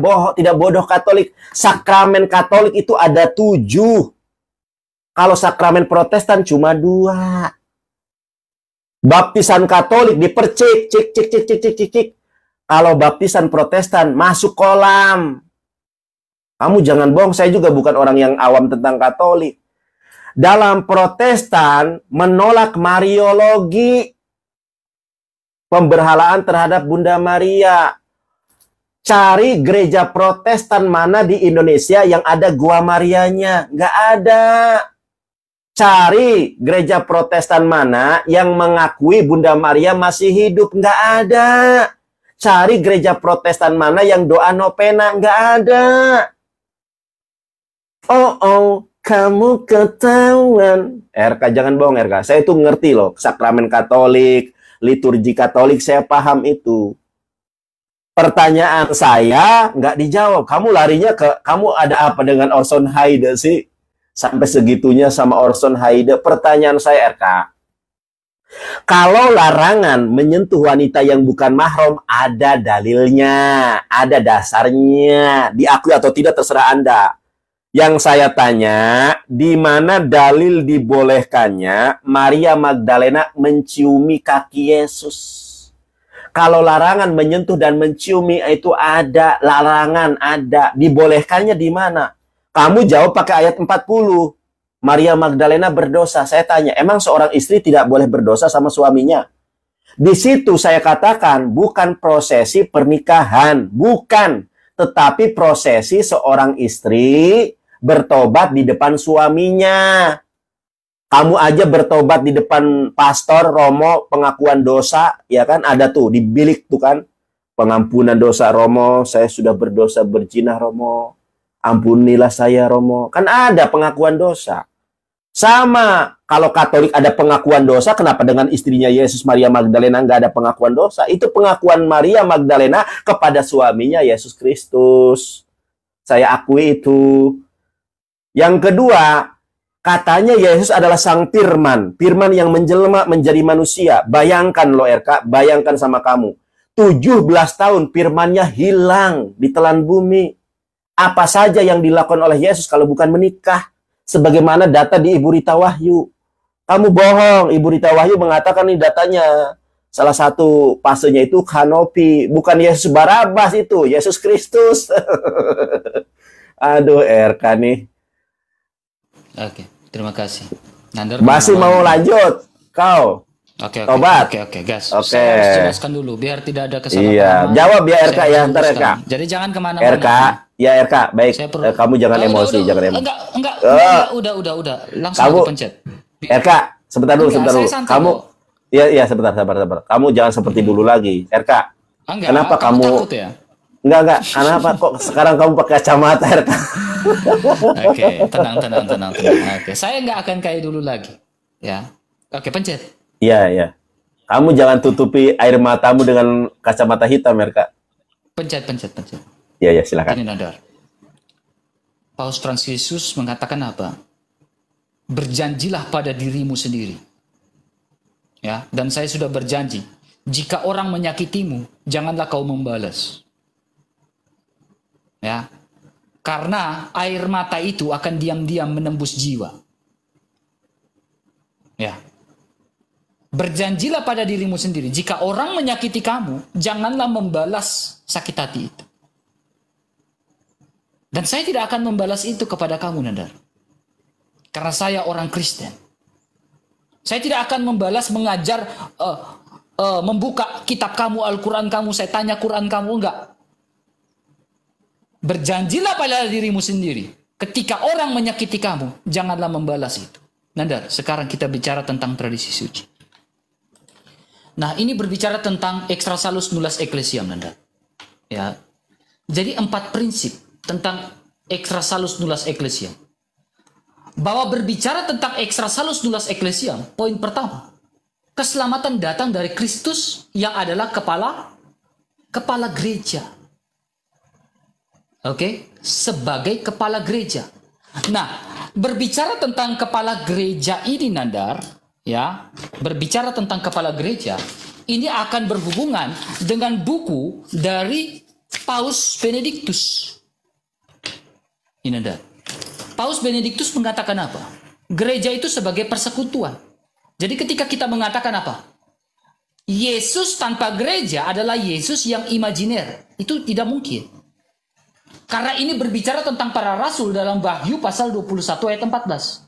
bodoh Katolik. Sakramen Katolik itu ada 7. Kalau sakramen Protestan cuma 2. Baptisan Katolik dipercik, cik. Kalau baptisan Protestan masuk kolam. Kamu jangan bohong, saya juga bukan orang yang awam tentang Katolik. Dalam Protestan menolak Mariologi, pemberhalaan terhadap Bunda Maria. Cari gereja Protestan mana di Indonesia yang ada Gua Marianya? Nggak ada. Cari gereja Protestan mana yang mengakui Bunda Maria masih hidup. Nggak ada. Cari gereja Protestan mana yang doa novena. Nggak ada. Oh, kamu ketahuan. RK, jangan bohong RK. Saya itu ngerti loh. Sakramen Katolik, liturgi Katolik, saya paham itu. Pertanyaan saya nggak dijawab. Kamu larinya ke, kamu ada apa dengan Orson Hyde sih? Sampai segitunya sama Orson Hyde. Pertanyaan saya RK. Kalau larangan menyentuh wanita yang bukan mahram, ada dalilnya, ada dasarnya. Diakui atau tidak terserah Anda. Yang saya tanya, di mana dalil dibolehkannya Maria Magdalena menciumi kaki Yesus? Kalau larangan menyentuh dan menciumi itu ada, larangan ada. Dibolehkannya di mana? Kamu jawab pakai ayat 40. Maria Magdalena berdosa. Saya tanya, emang seorang istri tidak boleh berdosa sama suaminya? Di situ saya katakan, bukan prosesi pernikahan. Bukan. Tetapi prosesi seorang istri bertobat di depan suaminya. Kamu aja bertobat di depan pastor, Romo, pengakuan dosa. Ya kan, ada tuh, di bilik tuh kan. Pengampunan dosa Romo, saya sudah berdosa berzina Romo. Ampunilah saya Romo. Kan ada pengakuan dosa. Sama, kalau Katolik ada pengakuan dosa, kenapa dengan istrinya Yesus Maria Magdalena nggak ada pengakuan dosa? Itu pengakuan Maria Magdalena kepada suaminya Yesus Kristus. Saya akui itu. Yang kedua, katanya Yesus adalah sang firman. Firman yang menjelma menjadi manusia. Bayangkan loh RK, bayangkan sama kamu. 17 tahun firmannya hilang di telan bumi. Apa saja yang dilakukan oleh Yesus kalau bukan menikah? Sebagaimana data di Ibu Rita Wahyu. Kamu bohong. Ibu Rita Wahyu mengatakan nih datanya. Salah satu pasenya itu kanopi. Bukan Yesus Barabas itu. Yesus Kristus. Aduh RK nih. Oke, terima kasih. Nandar masih mau lanjut? Kau? Oke, Tobat. Oke, gas. Oke. Saya harus jelaskan dulu biar tidak ada kesalahpahaman. Iya, jawab ya RK ya, ntar RK. Jadi jangan kemana-mana. RK, ya RK, baik. Kamu jangan emosi, jangan emosi. Enggak, udah. Langsung Kamu, pencet. RK, sebentar dulu. Kamu, iya, sabar. Kamu jangan seperti dulu lagi, RK. Kenapa kamu takut ya? Enggak. Kenapa kok sekarang kamu pakai kacamata, RK? Oke, tenang. Oke, saya nggak akan kayak dulu lagi. Ya. Oke, pencet. Iya. Kamu jangan tutupi air matamu dengan kacamata hitam, RK. Pencet. Iya, silakan. Ini Nandar. Paus Fransisius mengatakan apa? Berjanjilah pada dirimu sendiri. Ya, dan saya sudah berjanji, jika orang menyakitimu, janganlah kau membalas. Ya. Karena air mata itu akan diam-diam menembus jiwa. Ya. Berjanjilah pada dirimu sendiri. Jika orang menyakiti kamu, janganlah membalas sakit hati itu. Dan saya tidak akan membalas itu kepada kamu, Nandar. Karena saya orang Kristen. Saya tidak akan membalas mengajar, membuka kitab kamu, Al-Quran kamu, saya tanya Quran kamu, enggak. Berjanjilah pada dirimu sendiri. Ketika orang menyakiti kamu, janganlah membalas itu. Nandar, sekarang kita bicara tentang tradisi suci. Nah, ini berbicara tentang extra salus nullas ecclesiam, Nandar. Ya. Jadi 4 prinsip tentang extra salus nullas ecclesiam. Bahwa berbicara tentang extra salus nullas ecclesiam, poin pertama, keselamatan datang dari Kristus yang adalah kepala gereja. Oke, sebagai kepala gereja. Nah, berbicara tentang kepala gereja ini, Nandar, ya, berbicara tentang kepala gereja, ini akan berhubungan dengan buku dari Paus Benedictus. Ini Nandar. Paus Benedictus mengatakan apa? Gereja itu sebagai persekutuan. Jadi ketika kita mengatakan apa? Yesus tanpa gereja adalah Yesus yang imajiner. Itu tidak mungkin. Karena ini berbicara tentang para rasul dalam Wahyu pasal 21 ayat 14.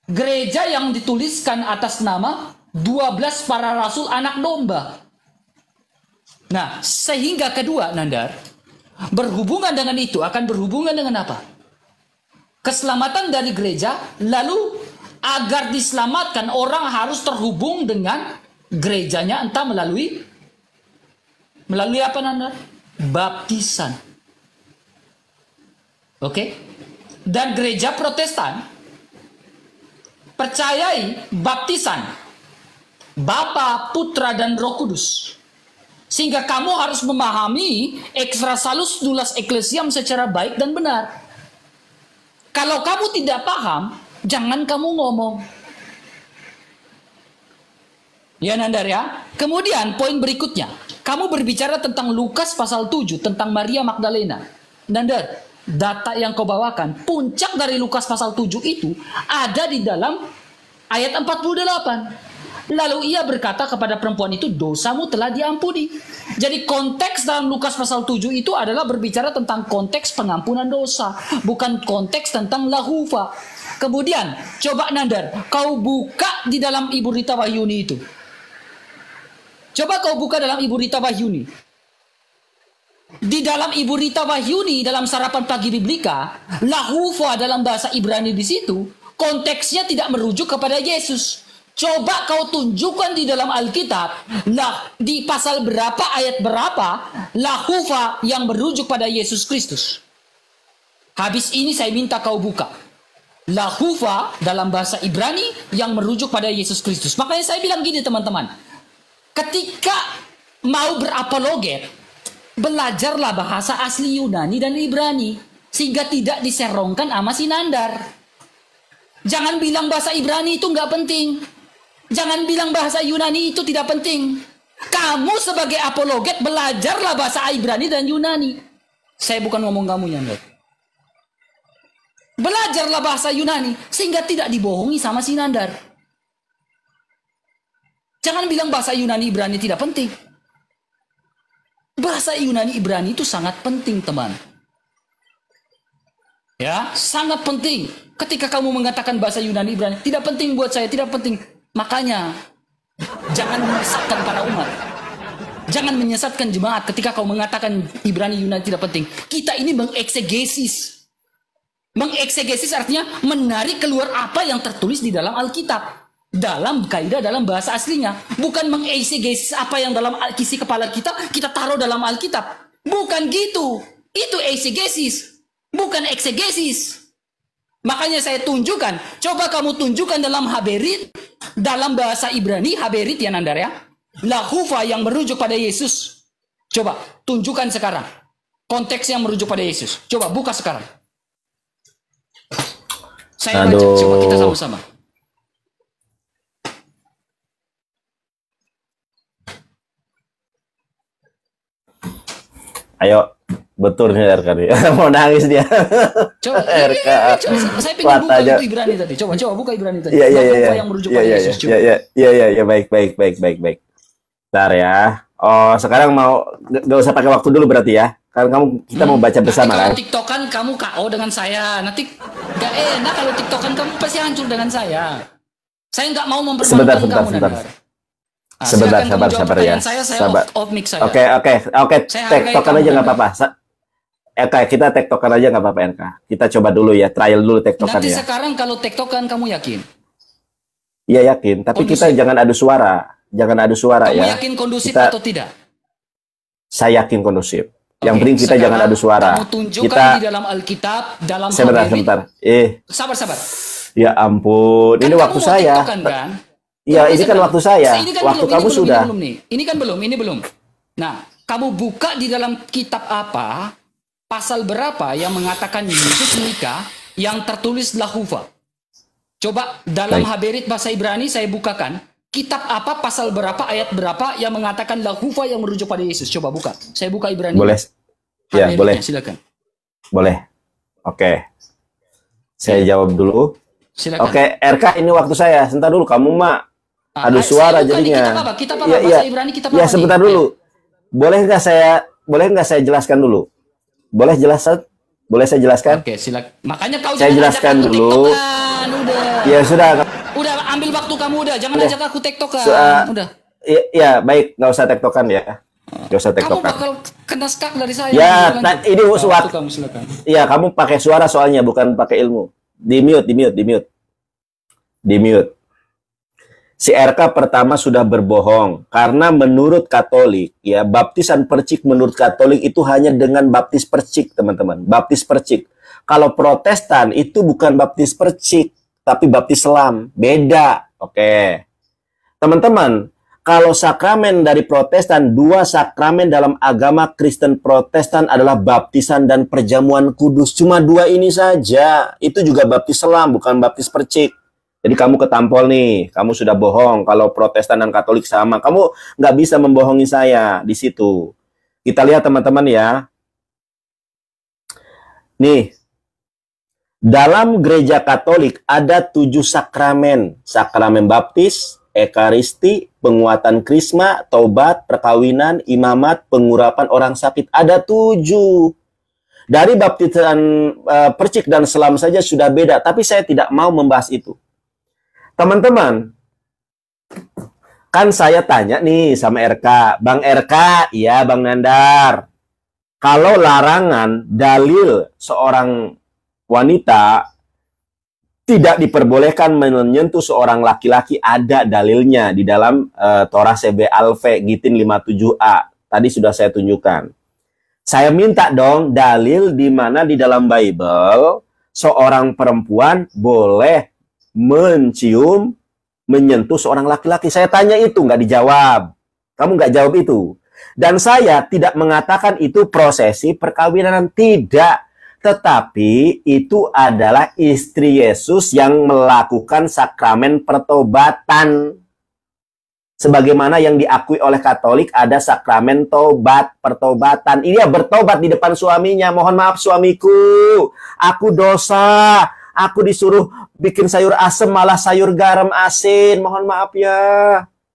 Gereja yang dituliskan atas nama 12 para rasul anak domba. Nah, sehingga kedua, Nandar, berhubungan dengan itu akan berhubungan dengan apa? Keselamatan dari gereja, lalu agar diselamatkan orang harus terhubung dengan gerejanya, entah melalui apa Nanda? Baptisan. Oke? Dan gereja Protestan percayai baptisan Bapa, Putra, dan Roh Kudus. Sehingga kamu harus memahami extrasalus nullus ecclesiam secara baik dan benar. Kalau kamu tidak paham, jangan kamu ngomong. Ya Nandar ya. Kemudian poin berikutnya, kamu berbicara tentang Lukas pasal 7 tentang Maria Magdalena. Nandar, data yang kau bawakan, puncak dari Lukas pasal 7 itu ada di dalam ayat 48. Lalu ia berkata kepada perempuan itu, dosamu telah diampuni. Jadi konteks dalam Lukas pasal 7 itu adalah berbicara tentang konteks pengampunan dosa, bukan konteks tentang lahufa. Kemudian, coba Nandar, kau buka di dalam Ibu Rita Wahyuni itu. Coba kau buka dalam Ibu Rita Wahyuni. Di dalam Ibu Rita Wahyuni, dalam sarapan pagi Biblika, lahufa dalam bahasa Ibrani di situ, konteksnya tidak merujuk kepada Yesus. Coba kau tunjukkan di dalam Alkitab, di pasal berapa, ayat berapa, lahufa yang merujuk pada Yesus Kristus. Habis ini saya minta kau buka. Lahufa dalam bahasa Ibrani yang merujuk pada Yesus Kristus. Makanya saya bilang gini teman-teman. Ketika mau berapologet, belajarlah bahasa asli Yunani dan Ibrani. Sehingga tidak diserongkan sama si Nandar. Jangan bilang bahasa Ibrani itu nggak penting. Jangan bilang bahasa Yunani itu tidak penting. Kamu sebagai apologet belajarlah bahasa Ibrani dan Yunani. Saya bukan ngomong kamu Nandar. Belajarlah bahasa Yunani sehingga tidak dibohongi sama si Nandar. Jangan bilang bahasa Yunani Ibrani tidak penting. Bahasa Yunani Ibrani itu sangat penting, teman. Ya, sangat penting. Ketika kamu mengatakan bahasa Yunani Ibrani tidak penting buat saya, tidak penting. Makanya jangan menyesatkan para umat. Jangan menyesatkan jemaat ketika kau mengatakan Ibrani Yunani tidak penting. Kita ini mengeksegesis. Mengeksegesis artinya menarik keluar apa yang tertulis di dalam Alkitab. Dalam kaidah, dalam bahasa aslinya. Bukan mengeksegesis apa yang dalam isi kepala kita taruh dalam Alkitab. Bukan gitu. Itu eksegesis. Bukan eksegesis. Makanya saya tunjukkan. Coba kamu tunjukkan dalam Haberit. Dalam bahasa Ibrani, Haberit ya Nandar ya. Lahufa yang merujuk pada Yesus. Coba tunjukkan sekarang. Konteks yang merujuk pada Yesus. Coba buka sekarang. Saya baca. Coba kita sama-sama. Ayo, betul nih RK nih. Mau nangis dia. Coba, RK. Coba, saya pengen buka itu Ibrani tadi. Coba buka Ibrani tadi. Iya. Yang merujuk pada Yesus. Iya, baik. Bentar ya. Oh, sekarang mau nggak usah pakai waktu dulu berarti ya. Karena kita mau baca bersama kan. Kalau TikTokan kamu KO dengan saya. Nanti nggak enak kalau TikTokan kamu pasti hancur dengan saya. Saya nggak mau mempermalukan kamu. Sebentar ya. Saya off mic saya. Oke. Tektokan aja nggak apa-apa. Kita tektokan aja nggak apa-apa NK. Kita coba dulu ya, trial dulu tektokan ya. Nanti sekarang kalau tektokan kamu yakin? Iya yakin, tapi kondusif. kita jangan adu suara. Kamu ya. yakin kondusif atau tidak? Saya yakin kondusif. Yang penting kita jangan adu suara. Kamu tunjukkan di dalam Alkitab, dalam sebentar. Sabar. Ya ampun, ini waktu saya. Kan? Iya, ini kan waktu saya. Waktu kamu sudah. Ini belum. Nah, kamu buka di dalam kitab apa, pasal berapa yang mengatakan Yesus nikah yang tertulis lahufa. Coba dalam Haberit bahasa Ibrani saya bukakan. Kitab apa, pasal berapa, ayat berapa yang mengatakan lahufa yang merujuk pada Yesus. Coba buka. Saya buka Ibrani. Boleh. Ya, boleh. Silakan. Boleh. Oke. Saya jawab dulu. Silakan. Oke, RK ini waktu saya. Sebentar dulu, kamu mak adu suara jadinya. Kitab apa? Bahasa Ibrani kitab apa? Ya, sebentar dulu. Boleh nggak saya jelaskan dulu? Boleh saya jelaskan? Oke, silakan. Makanya kau saya jelaskan dulu. Udah. Ya sudah. Udah ambil waktu kamu udah. Jangan ajak aku tektokan. Udah. Iya, baik, nggak usah tektokan ya. Gak usah Kamu tektokan. bakal kena skak dari saya. Ya, Lanjut. ini Waktu suatu. kamu silakan. Iya, kamu pakai suara soalnya, bukan pakai ilmu. Di mute, di mute, di mute. Di mute. Si RK pertama sudah berbohong. Karena menurut Katolik, ya, baptisan percik menurut Katolik itu hanya dengan baptis percik, teman-teman. Baptis percik. Kalau Protestan itu bukan baptis percik, tapi baptis selam. Beda. Oke. Teman-teman, kalau sakramen dari Protestan, dua sakramen dalam agama Kristen Protestan adalah baptisan dan perjamuan kudus. Cuma dua ini saja. Itu juga baptis selam, bukan baptis percik. Jadi kamu ketampol nih, kamu sudah bohong. Kalau Protestan dan Katolik sama, kamu nggak bisa membohongi saya di situ. Kita lihat teman-teman ya. Nih, dalam gereja Katolik ada 7 sakramen. Sakramen baptis, ekaristi, penguatan krisma, taubat, perkawinan, imamat, pengurapan orang sakit. Ada 7. Dari baptisan percik dan selam saja sudah beda. Tapi saya tidak mau membahas itu. Teman-teman, kan saya tanya nih sama RK. Bang RK, iya Bang Nandar. Kalau larangan dalil seorang wanita tidak diperbolehkan menyentuh seorang laki-laki, ada dalilnya di dalam Torah CB Alfe Gitin 57a. Tadi sudah saya tunjukkan. Saya minta dong dalil di mana di dalam Bible seorang perempuan boleh mencium, menyentuh seorang laki-laki. Saya tanya itu, nggak dijawab. Kamu nggak jawab itu. Dan saya tidak mengatakan itu prosesi perkawinan, tidak. Tetapi itu adalah istri Yesus yang melakukan sakramen pertobatan. Sebagaimana yang diakui oleh Katolik ada sakramen tobat, pertobatan. Ini ya bertobat di depan suaminya. Mohon maaf suamiku, aku dosa. Aku disuruh bikin sayur asem malah sayur garam asin. Mohon maaf ya.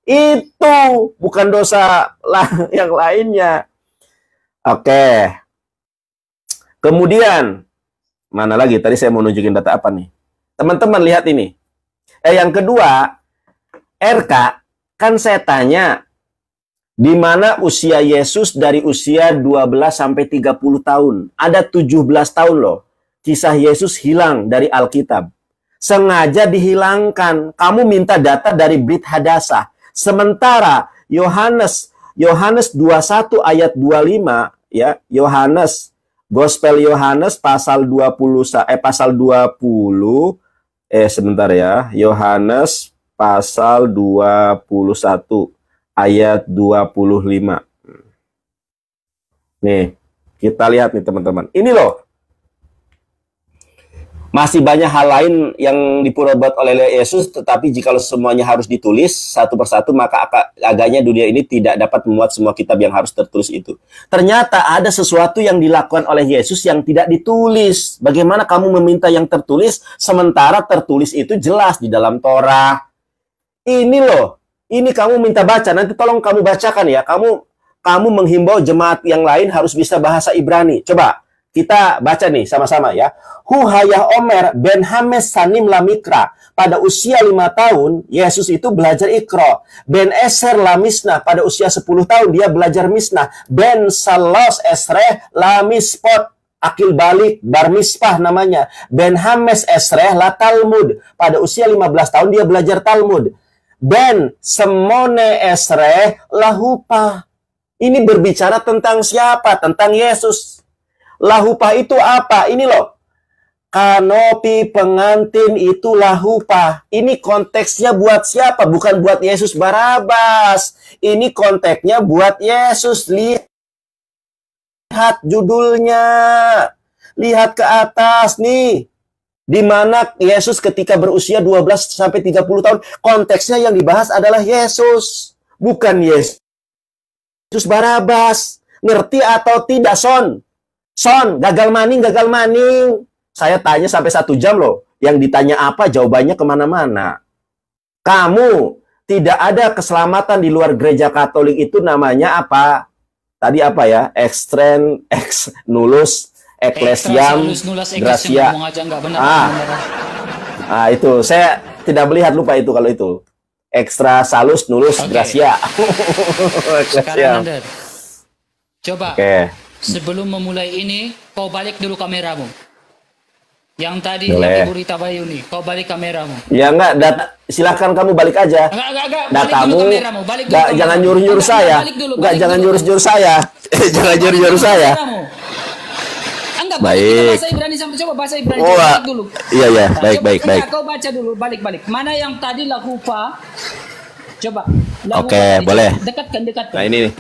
Itu bukan dosa lah yang lainnya. Oke. Kemudian, mana lagi? Tadi saya mau nunjukin data apa nih? Teman-teman lihat ini. Yang kedua, RK, kan saya tanya, di mana usia Yesus dari usia 12 sampai 30 tahun? Ada 17 tahun loh. Kisah Yesus hilang dari Alkitab. Sengaja dihilangkan. Kamu minta data dari Brit Hadasah. Sementara Yohanes 21 ayat 25 ya, Gospel Yohanes pasal 20 sebentar ya. Yohanes pasal 21 ayat 25. Nih, kita lihat nih teman-teman. Ini loh. Masih banyak hal lain yang diperbuat oleh Yesus, tetapi jika semuanya harus ditulis satu persatu, maka agaknya dunia ini tidak dapat memuat semua kitab yang harus tertulis itu. Ternyata ada sesuatu yang dilakukan oleh Yesus yang tidak ditulis. Bagaimana kamu meminta yang tertulis, sementara tertulis itu jelas di dalam Torah. Ini loh, ini kamu minta baca, nanti tolong kamu bacakan ya. Kamu menghimbau jemaat yang lain harus bisa bahasa Ibrani. Coba. Kita baca nih sama-sama ya. Huhayah Omer ben Hames Sanim Lamikra. Pada usia 5 tahun, Yesus itu belajar Ikro. Ben Eser Lamisnah. Pada usia 10 tahun, dia belajar Misnah. Ben Salos Esreh Lamispot. Akil balik, bar mispah namanya. Ben Hames Esreh la Talmud. Pada usia 15 tahun, dia belajar Talmud. Ben Semone Esreh lahupah. Ini berbicara tentang siapa? Tentang Yesus. Lahupah itu apa? Ini loh. Kanopi pengantin itu lahupah. Ini konteksnya buat siapa? Bukan buat Yesus Barabas. Ini konteksnya buat Yesus. Lihat judulnya. Lihat ke atas nih. Di mana Yesus ketika berusia 12 sampai 30 tahun. Konteksnya yang dibahas adalah Yesus. Bukan Yesus Barabas. Ngerti atau tidak, Son? Son, gagal maning. Saya tanya sampai 1 jam loh. Yang ditanya apa, jawabannya kemana-mana. Kamu, tidak ada keselamatan di luar gereja Katolik itu namanya apa? Tadi apa ya? Extren, ex nullus, ecclesiam, gratia. Itu. Saya tidak melihat, lupa itu kalau itu. Extra salus, nullus, gratia. Sekarang Coba Oke. sebelum memulai ini, kau balik dulu kameramu. Yang tadi Boleh. yang Ibu Rita Bayuni, kau balik kameramu. Ya enggak, silakan kamu balik aja. Enggak. Balik Datamu, dulu kameramu. Balik dulu enggak, kameramu. jangan nyuruh-nyuruh Enggak, saya. balik dulu, Enggak, balik jangan dulu. nyuruh-nyuruh saya. Jangan nyuruh-nyuruh saya. Kameramu. Enggak, Baik. balik bahasa Ibrani sampai coba bahasa Ibrani Oh, balik dulu. iya, Nah, baik, coba, baik. enggak, kau baca dulu, balik. Mana yang tadi lahufa? Coba. Lahufa Oke, tadi, boleh. Dekatkan. Nah, ini nih.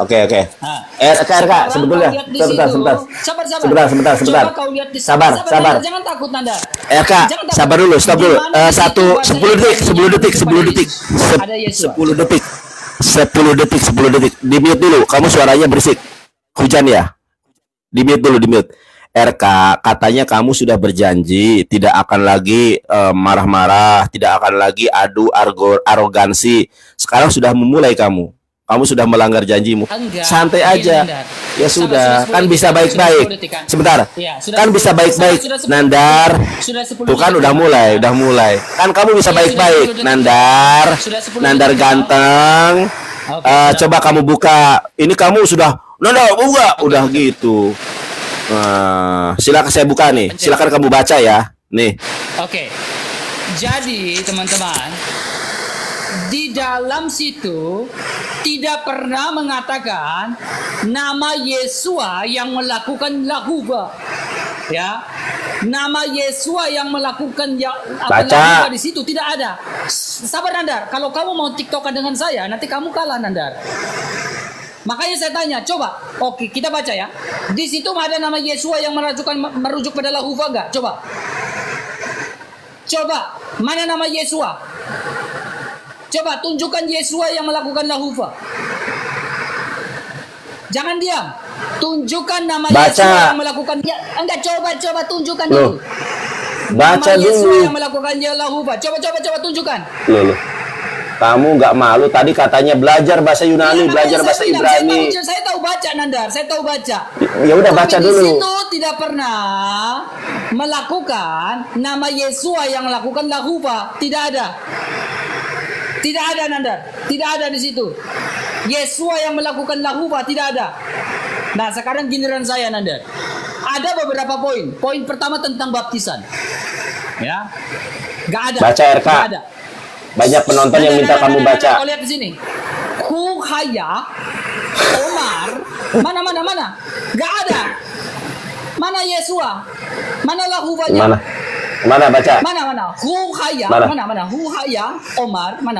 Oke. Nah. RK, Sekarang sebetulnya. kau lihat di Sebentar. situ. Sabar. Sebentar. Coba kau lihat di Sabar. Nanda, jangan takut Nanda. RK, Jangan takut. sabar dulu, stop dulu. Di mana di situ 10 detik. Ada Yesus. 10 detik. Di mute dulu. Kamu suaranya berisik. Hujan ya? Di mute dulu. RK, katanya kamu sudah berjanji tidak akan lagi marah-marah, tidak akan lagi adu arogansi. Sekarang sudah memulai kamu sudah melanggar janjimu. Enggak. Santai Begini, aja. Nandar. Ya sudah, kan bisa baik-baik. Sebentar. Iya, sudah Kan bisa 10 baik-baik, sudah 10 Nandar. Sudah 10 Tuh kan detik. udah mulai. Kan kamu bisa Iya, sudah 10 baik-baik, detik. Nandar. Sudah 10 Nandar detik. ganteng. Oke, Coba kamu buka. Ini kamu sudah Nandar buka, udah gitu. Nah, silakan saya buka nih. Silakan kamu baca ya. Nih. Oke. Jadi, teman-teman, di dalam situ tidak pernah mengatakan nama Yesua yang melakukan lahuba. Ya. Nama Yesua yang melakukan Baca. lahuba di situ tidak ada. Sabar Nandar, kalau kamu mau TikTokan dengan saya, nanti kamu kalah Nandar. Makanya saya tanya, coba, oke kita baca ya. Di situ ada nama Yesua yang merujuk pada lahuba enggak? Coba, mana nama Yesua? Coba tunjukkan Yesua yang melakukan lahuba. Jangan diam. Tunjukkan nama Baca. Yesua yang melakukan enggak, coba tunjukkan Loh. dulu. Baca Nama Yesua dulu. yang melakukan lahuba. Coba tunjukkan. Loh. Kamu nggak malu tadi katanya belajar bahasa Yunani, Iya, belajar makanya bahasa saya bilang, Ibrani. saya tahu baca Nandar, saya tahu baca. Ya udah baca Tapi dulu. Di situ tidak pernah melakukan nama Yesua yang melakukan lahuba, tidak ada. Tidak ada Nandar, tidak ada di situ. Yesua yang melakukan lahuba tidak ada. Nah, sekarang giliran saya Nandar. Ada beberapa poin. Poin pertama tentang baptisan. Ya. Nggak ada. Baca RK. Nggak ada. Banyak penonton yang minta kamu baca. Kau lihat di sini. Huhaya, Omar, mana? Gak ada. Mana Yesua? Mana lahubanya? Mana baca? Mana? Huhaya, mana? Huhaya, Omar, mana?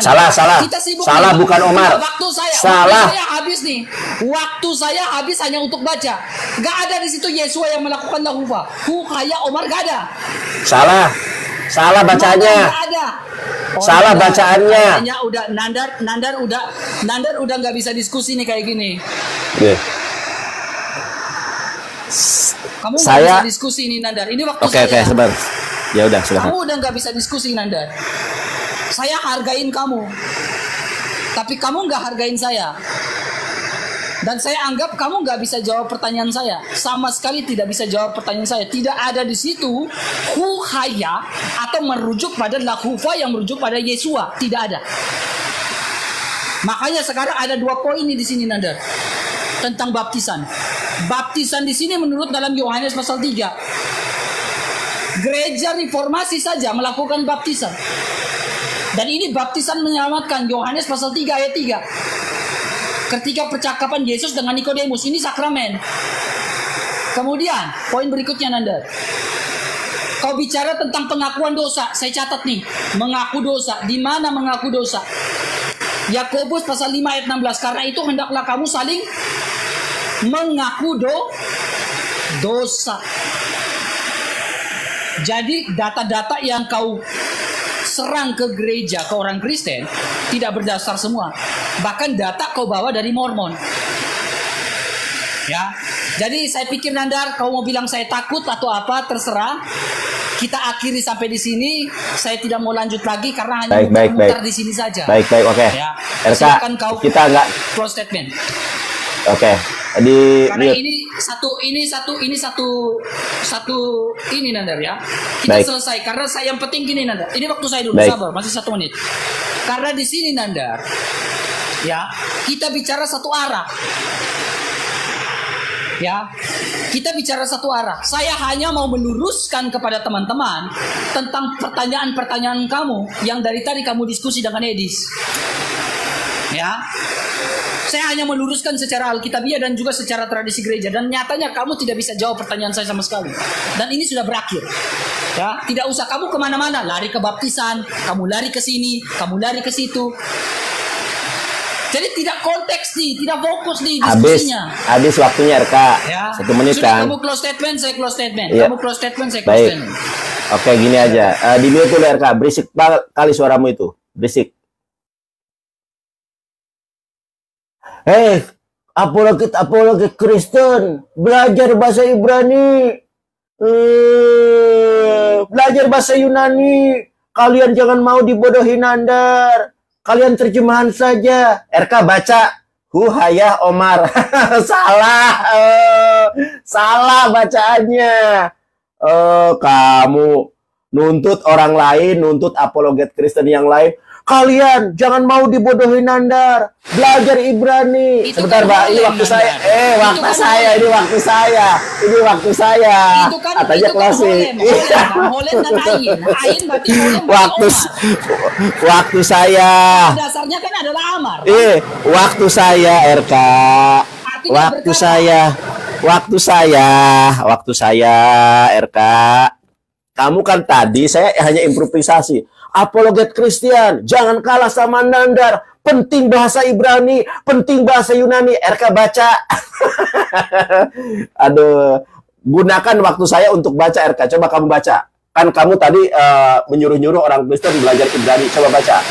Salah. Kita sibuk Salah nih. bukan Omar. Waktu Salah. saya habis nih. Waktu saya habis hanya untuk baca. Gak ada di situ Yesua yang melakukan lahuba. Huhaya, Omar gak ada. Salah bacaannya. Gak ada. Salah bacaannya. Kayaknya udah Nandar udah nggak bisa diskusi nih kayak gini. Yeah. Kamu nggak Saya- bisa diskusi nih Nandar. Ini waktu Oke, saya. sebentar. Ya udah, silakan. Kamu udah nggak bisa diskusi Nandar. Saya hargain kamu, tapi kamu nggak hargain saya. Dan saya anggap kamu nggak bisa jawab pertanyaan saya. Sama sekali tidak bisa jawab pertanyaan saya. Tidak ada di situ huhaya atau merujuk pada lahuva yang merujuk pada Yesua. Tidak ada. Makanya sekarang ada 2 poin nih di sini Nandar. Tentang baptisan. Baptisan di sini menurut dalam Yohanes pasal 3. Gereja reformasi saja melakukan baptisan. Dan ini baptisan menyelamatkan. Yohanes pasal 3 ayat 3. Ketika percakapan Yesus dengan Nikodemus, ini sakramen. Kemudian, poin berikutnya Nanda. Kau bicara tentang pengakuan dosa. Saya catat nih, mengaku dosa. Di mana mengaku dosa? Yakobus pasal 5 ayat 16. Karena itu hendaklah kamu saling mengaku dosa. Jadi data-data yang kau serang ke gereja, ke orang Kristen, tidak berdasar semua. Bahkan data kau bawa dari Mormon. Ya, jadi saya pikir Nandar, kau mau bilang saya takut atau apa, terserah. Kita akhiri sampai di sini. Saya tidak mau lanjut lagi karena hanya mutar di sini saja. Baik, oke. Ya, RK, silakan kau kita nggak close statement. Oke. Karena ini satu ini Nandar ya. Kita Baik. selesai karena saya yang penting gini Nandar. Ini waktu saya dulu, Baik. sabar, masih 1 menit. Karena di sini Nandar, ya kita bicara satu arah. Ya, kita bicara satu arah. Saya hanya mau meluruskan kepada teman-teman tentang pertanyaan-pertanyaan kamu yang dari tadi kamu diskusi dengan Edis. Ya, saya hanya meluruskan secara alkitabiah dan juga secara tradisi gereja. Dan nyatanya kamu tidak bisa jawab pertanyaan saya sama sekali. Dan ini sudah berakhir. Ya, tidak usah kamu kemana-mana, lari ke baptisan, kamu lari ke sini, kamu lari ke situ. Jadi tidak konteks nih, tidak fokus nih diskusinya. Habis waktunya RK. Ya. 1 menit Sudah, kan. kamu close statement, saya close statement. Iya. Kamu close statement, saya close Baik. statement. Oke, gini aja. Di mute dulu RK. Berisik kali suaramu itu. Berisik. Apologet Kristen, belajar bahasa Ibrani. Belajar bahasa Yunani. Kalian jangan mau dibodohi Nandar. Kalian terjemahan saja. RK baca Huhayah Omar. Salah. Salah bacaannya. Kamu nuntut orang lain, nuntut apologet Kristen yang lain. Kalian jangan mau dibodohi Nandar. Belajar Ibrani. Itu Sebentar, kan Pak. Ini boleh, waktu Nandar. saya. Waktu kan saya. boleh. Ini waktu saya. Ini waktu saya. Katanya klasik. Holen dan Ain. Ain berarti Holen Waktu Omar. waktu saya. Dasarnya kan adalah Amar. Waktu saya RK. Artinya Waktu berkata. saya. Waktu saya RK. Kamu kan tadi saya hanya improvisasi. Apologet Kristen, jangan kalah sama Nandar. Penting bahasa Ibrani, penting bahasa Yunani. RK baca. Aduh, gunakan waktu saya untuk baca RK. Coba kamu baca. Kan kamu tadi menyuruh-nyuruh orang Kristen belajar Ibrani. Coba baca.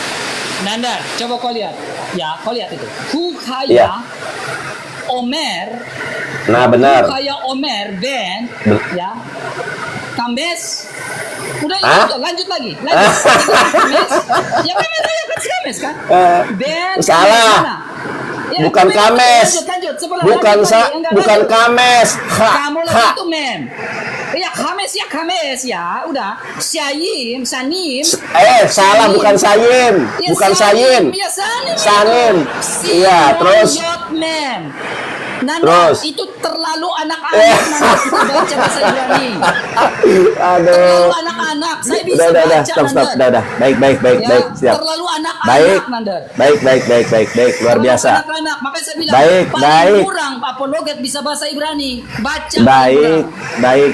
Nandar, coba kau lihat. Ya, kau lihat itu. Hukhaya Iya. Omer. Nah, benar. Hukhaya Omer Ben. Ya. Kambes. Udah Hah? itu, lanjut lagi. Kames. Ya Kames aja kan Kames kan. Ben. Salah. Kames mana? Ya, Bukan Kames. Lanjut. Sebelah Bukan lanjut lagi. Enggak, bukan lanjut. Kames. Kamu lagi itu mem. Ya Kames ya. Udah. Syayim, Sanim. Salah, bukan Sayim. Ya, Bukan Sanim. Sayim. Ya Sanim. Sanim. Si Iya, terus. Yot mem. Nanda, Terus. itu terlalu anak-anak Nanda kita baca bahasa Ibrani. Terlalu Aduh. anak-anak. Saya bisa Udah, baca stop. Nanda. Udah. Baik, Ya, siap. terlalu anak-anak Baik. Nanda. Baik. Luar Terlalu biasa. Anak-anak. Makanya saya bilang Baik. paling kurang apologet bisa bahasa Ibrani. Baca. Baik.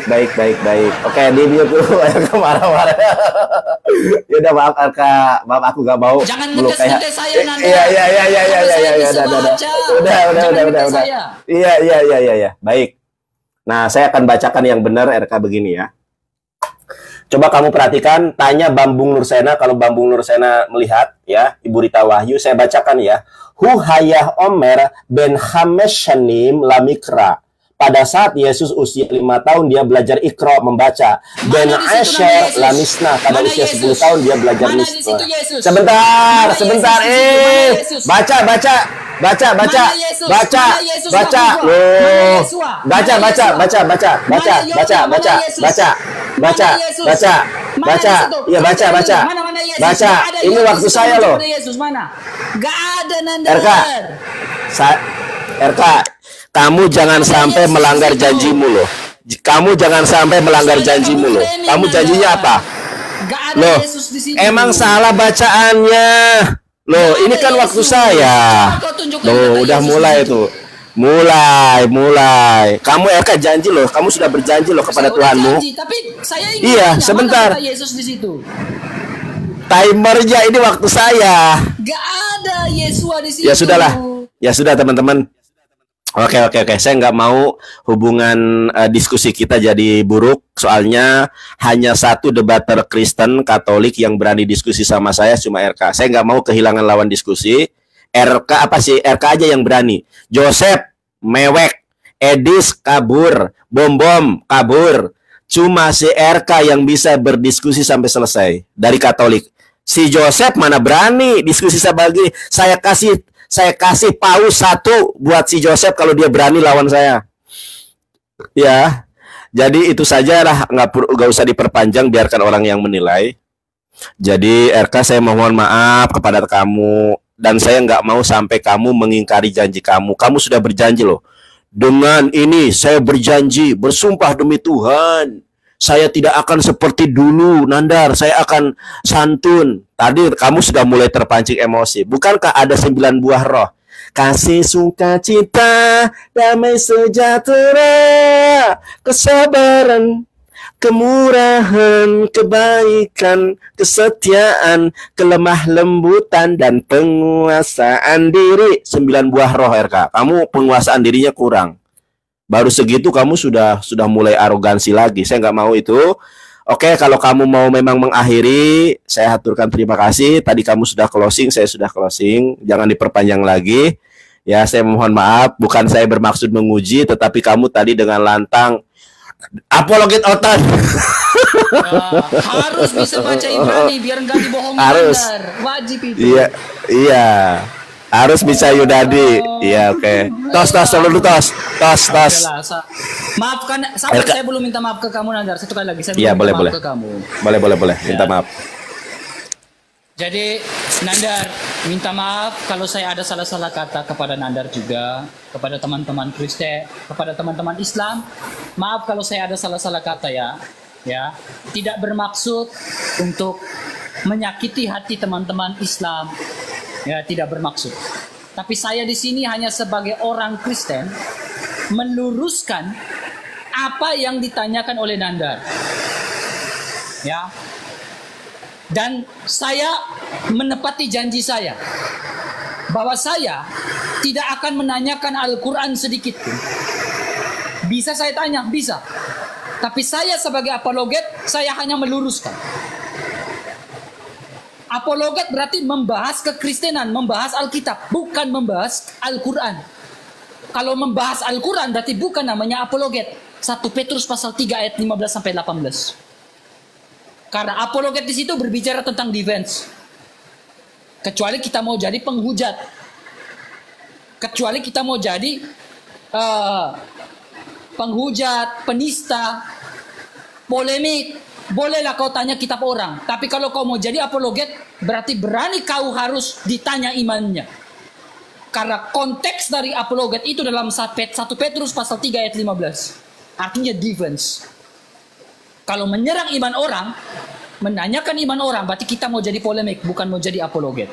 paling kurang. Oke, di mute dulu. Marah-marah. Yaudah, maaf aku gak mau. Jangan meluk ngetes-ngetes saya, Nanda. Iya. Kalau saya bisa baca, jangan ngetes saya. Iya. Baik. Nah, saya akan bacakan yang benar RK begini ya. Coba kamu perhatikan, tanya Bambung Nursena. Kalau Bambung Nursena melihat ya, Ibu Rita Wahyu, saya bacakan ya. Huhayah Omer ben Hameshanim lamikra. Pada saat Yesus usia 5 tahun dia belajar Iqra membaca. Ben Mana di situ Asher nama Yesus? lamisna. Pada Mana usia Yesus? 10 tahun dia belajar Mana di misna. situ Yesus? Sebentar. Mana Yesus di situ? Mana Yesus? Baca. Mana Yesus? Baca. Mana Yesus? Baca. Mana Loh. Yesua? Baca. Mana Yesua? Mana Yesus? Baca. Mana situ? Iya, baca. Mana Yesus? Baca. Nggak ada Ini Yesus. waktu Kamu saya coba loh. ada Yesus mana? Gak ada Nanda. RK. RK, kamu jangan sampai Yesus melanggar itu. janjimu loh. Kamu jangan sampai melanggar Sudah janjimu kamu loh. framing, Kamu janjinya Nanda. apa? Gak ada Loh, Yesus di situ. emang salah bacaannya. Loh, Gak ini ada kan waktu Yesus. saya. Coba kau tunjukkan Loh, kata udah Yesus mulai di situ. tuh. Mulai. Kamu RK janji loh. Kamu sudah berjanji loh kepada Saya udah Tuhanmu. janji, tapi saya ingin Iya, tanya, sebentar. mana kata Yesus di situ? Timernya ini waktu saya. Gak ada Yesua di situ. Ya sudahlah. Ya sudah teman-teman. Oke. Saya nggak mau hubungan diskusi kita jadi buruk. Soalnya hanya satu debater Kristen Katolik yang berani diskusi sama saya cuma RK. Saya nggak mau kehilangan lawan diskusi. RK apa sih? RK aja yang berani. Joseph mewek, Edis kabur, Bom kabur. Cuma si RK yang bisa berdiskusi sampai selesai dari Katolik. Si Joseph mana berani diskusi sama lagi. Saya kasih paus 1 buat si Joseph kalau dia berani lawan saya. Ya. Jadi itu saja lah, nggak usah diperpanjang, biarkan orang yang menilai. Jadi RK saya mohon maaf kepada kamu dan saya nggak mau sampai kamu mengingkari janji kamu. Kamu sudah berjanji loh. Dengan ini saya berjanji, bersumpah demi Tuhan, saya tidak akan seperti dulu, Nandar. Saya akan santun. Tadi kamu sudah mulai terpancing emosi. Bukankah ada 9 buah roh? Kasih, sukacita, damai sejahtera, kesabaran, kemurahan, kebaikan, kesetiaan, kelemah lembutan, dan penguasaan diri. 9 buah roh, RK. Kamu penguasaan dirinya kurang. Baru segitu kamu sudah mulai arogansi lagi. Saya nggak mau itu. Oke, kalau kamu mau memang mengakhiri, saya haturkan terima kasih. Tadi kamu sudah closing, saya sudah closing. Jangan diperpanjang lagi. Ya, saya mohon maaf. Bukan saya bermaksud menguji, tetapi kamu tadi dengan lantang apologet otot. Harus bisa baca Ibrani biar nggak dibohongin. Harus. Wajib itu. Iya, iya. Harus bisa Yunadi. Iya, oke. Tos dulu tos. Maafkan, sampai saya belum minta maaf ke kamu, Nandar. Satu kali lagi saya Iya, belum minta boleh. maaf ke kamu. Boleh. Minta maaf. Jadi Nandar, minta maaf kalau saya ada salah-salah kata kepada Nandar juga, kepada teman-teman Kristen, kepada teman-teman Islam. Maaf kalau saya ada salah-salah kata ya. Ya, tidak bermaksud untuk menyakiti hati teman-teman Islam. Ya, tidak bermaksud. Tapi saya di sini hanya sebagai orang Kristen meluruskan apa yang ditanyakan oleh Nandar. Ya. Dan saya menepati janji saya bahwa saya tidak akan menanyakan Al-Quran sedikit pun. Bisa saya tanya, bisa. Tapi saya sebagai apologet, saya hanya meluruskan. Apologet berarti membahas kekristenan, membahas Alkitab, bukan membahas Al-Quran. Kalau membahas Al-Quran berarti bukan namanya apologet. 1 Petrus pasal 3 ayat 15 sampai 18. Karena apologet di situ berbicara tentang defense. Kecuali kita mau jadi penghujat. Kecuali kita mau jadi penghujat, penista, polemik. Bolehlah kau tanya kitab orang. Tapi kalau kau mau jadi apologet, berarti berani kau harus ditanya imannya. Karena konteks dari apologet itu dalam 1 Petrus pasal 3 ayat 15. Artinya defense. Kalau menyerang iman orang, menanyakan iman orang, berarti kita mau jadi polemik, bukan mau jadi apologet.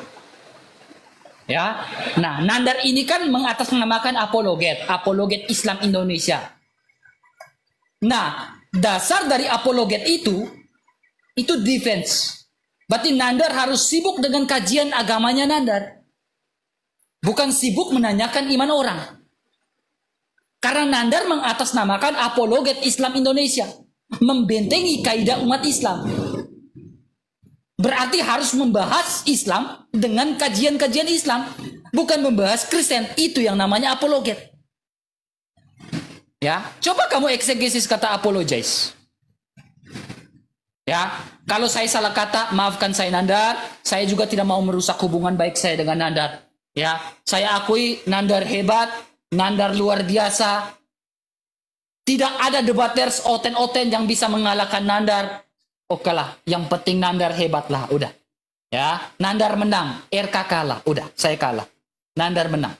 Ya. Nah, Nandar ini kan mengatasnamakan apologet Islam Indonesia. Nah, dasar dari apologet itu defense. Berarti Nandar harus sibuk dengan kajian agamanya Nandar. Bukan sibuk menanyakan iman orang. Karena Nandar mengatasnamakan apologet Islam Indonesia. Membentengi kaidah umat Islam. Berarti harus membahas Islam dengan kajian-kajian Islam. Bukan membahas Kristen. Itu yang namanya apologet. Ya, coba kamu eksegesis kata apologize. Ya, kalau saya salah kata, maafkan saya Nandar. Saya juga tidak mau merusak hubungan baik saya dengan Nandar. Ya, saya akui Nandar hebat, Nandar luar biasa. Tidak ada debaters oten-oten yang bisa mengalahkan Nandar. Oke lah, yang penting Nandar hebat lah, udah. Ya, Nandar menang, RK kalah, udah, saya kalah. Nandar menang.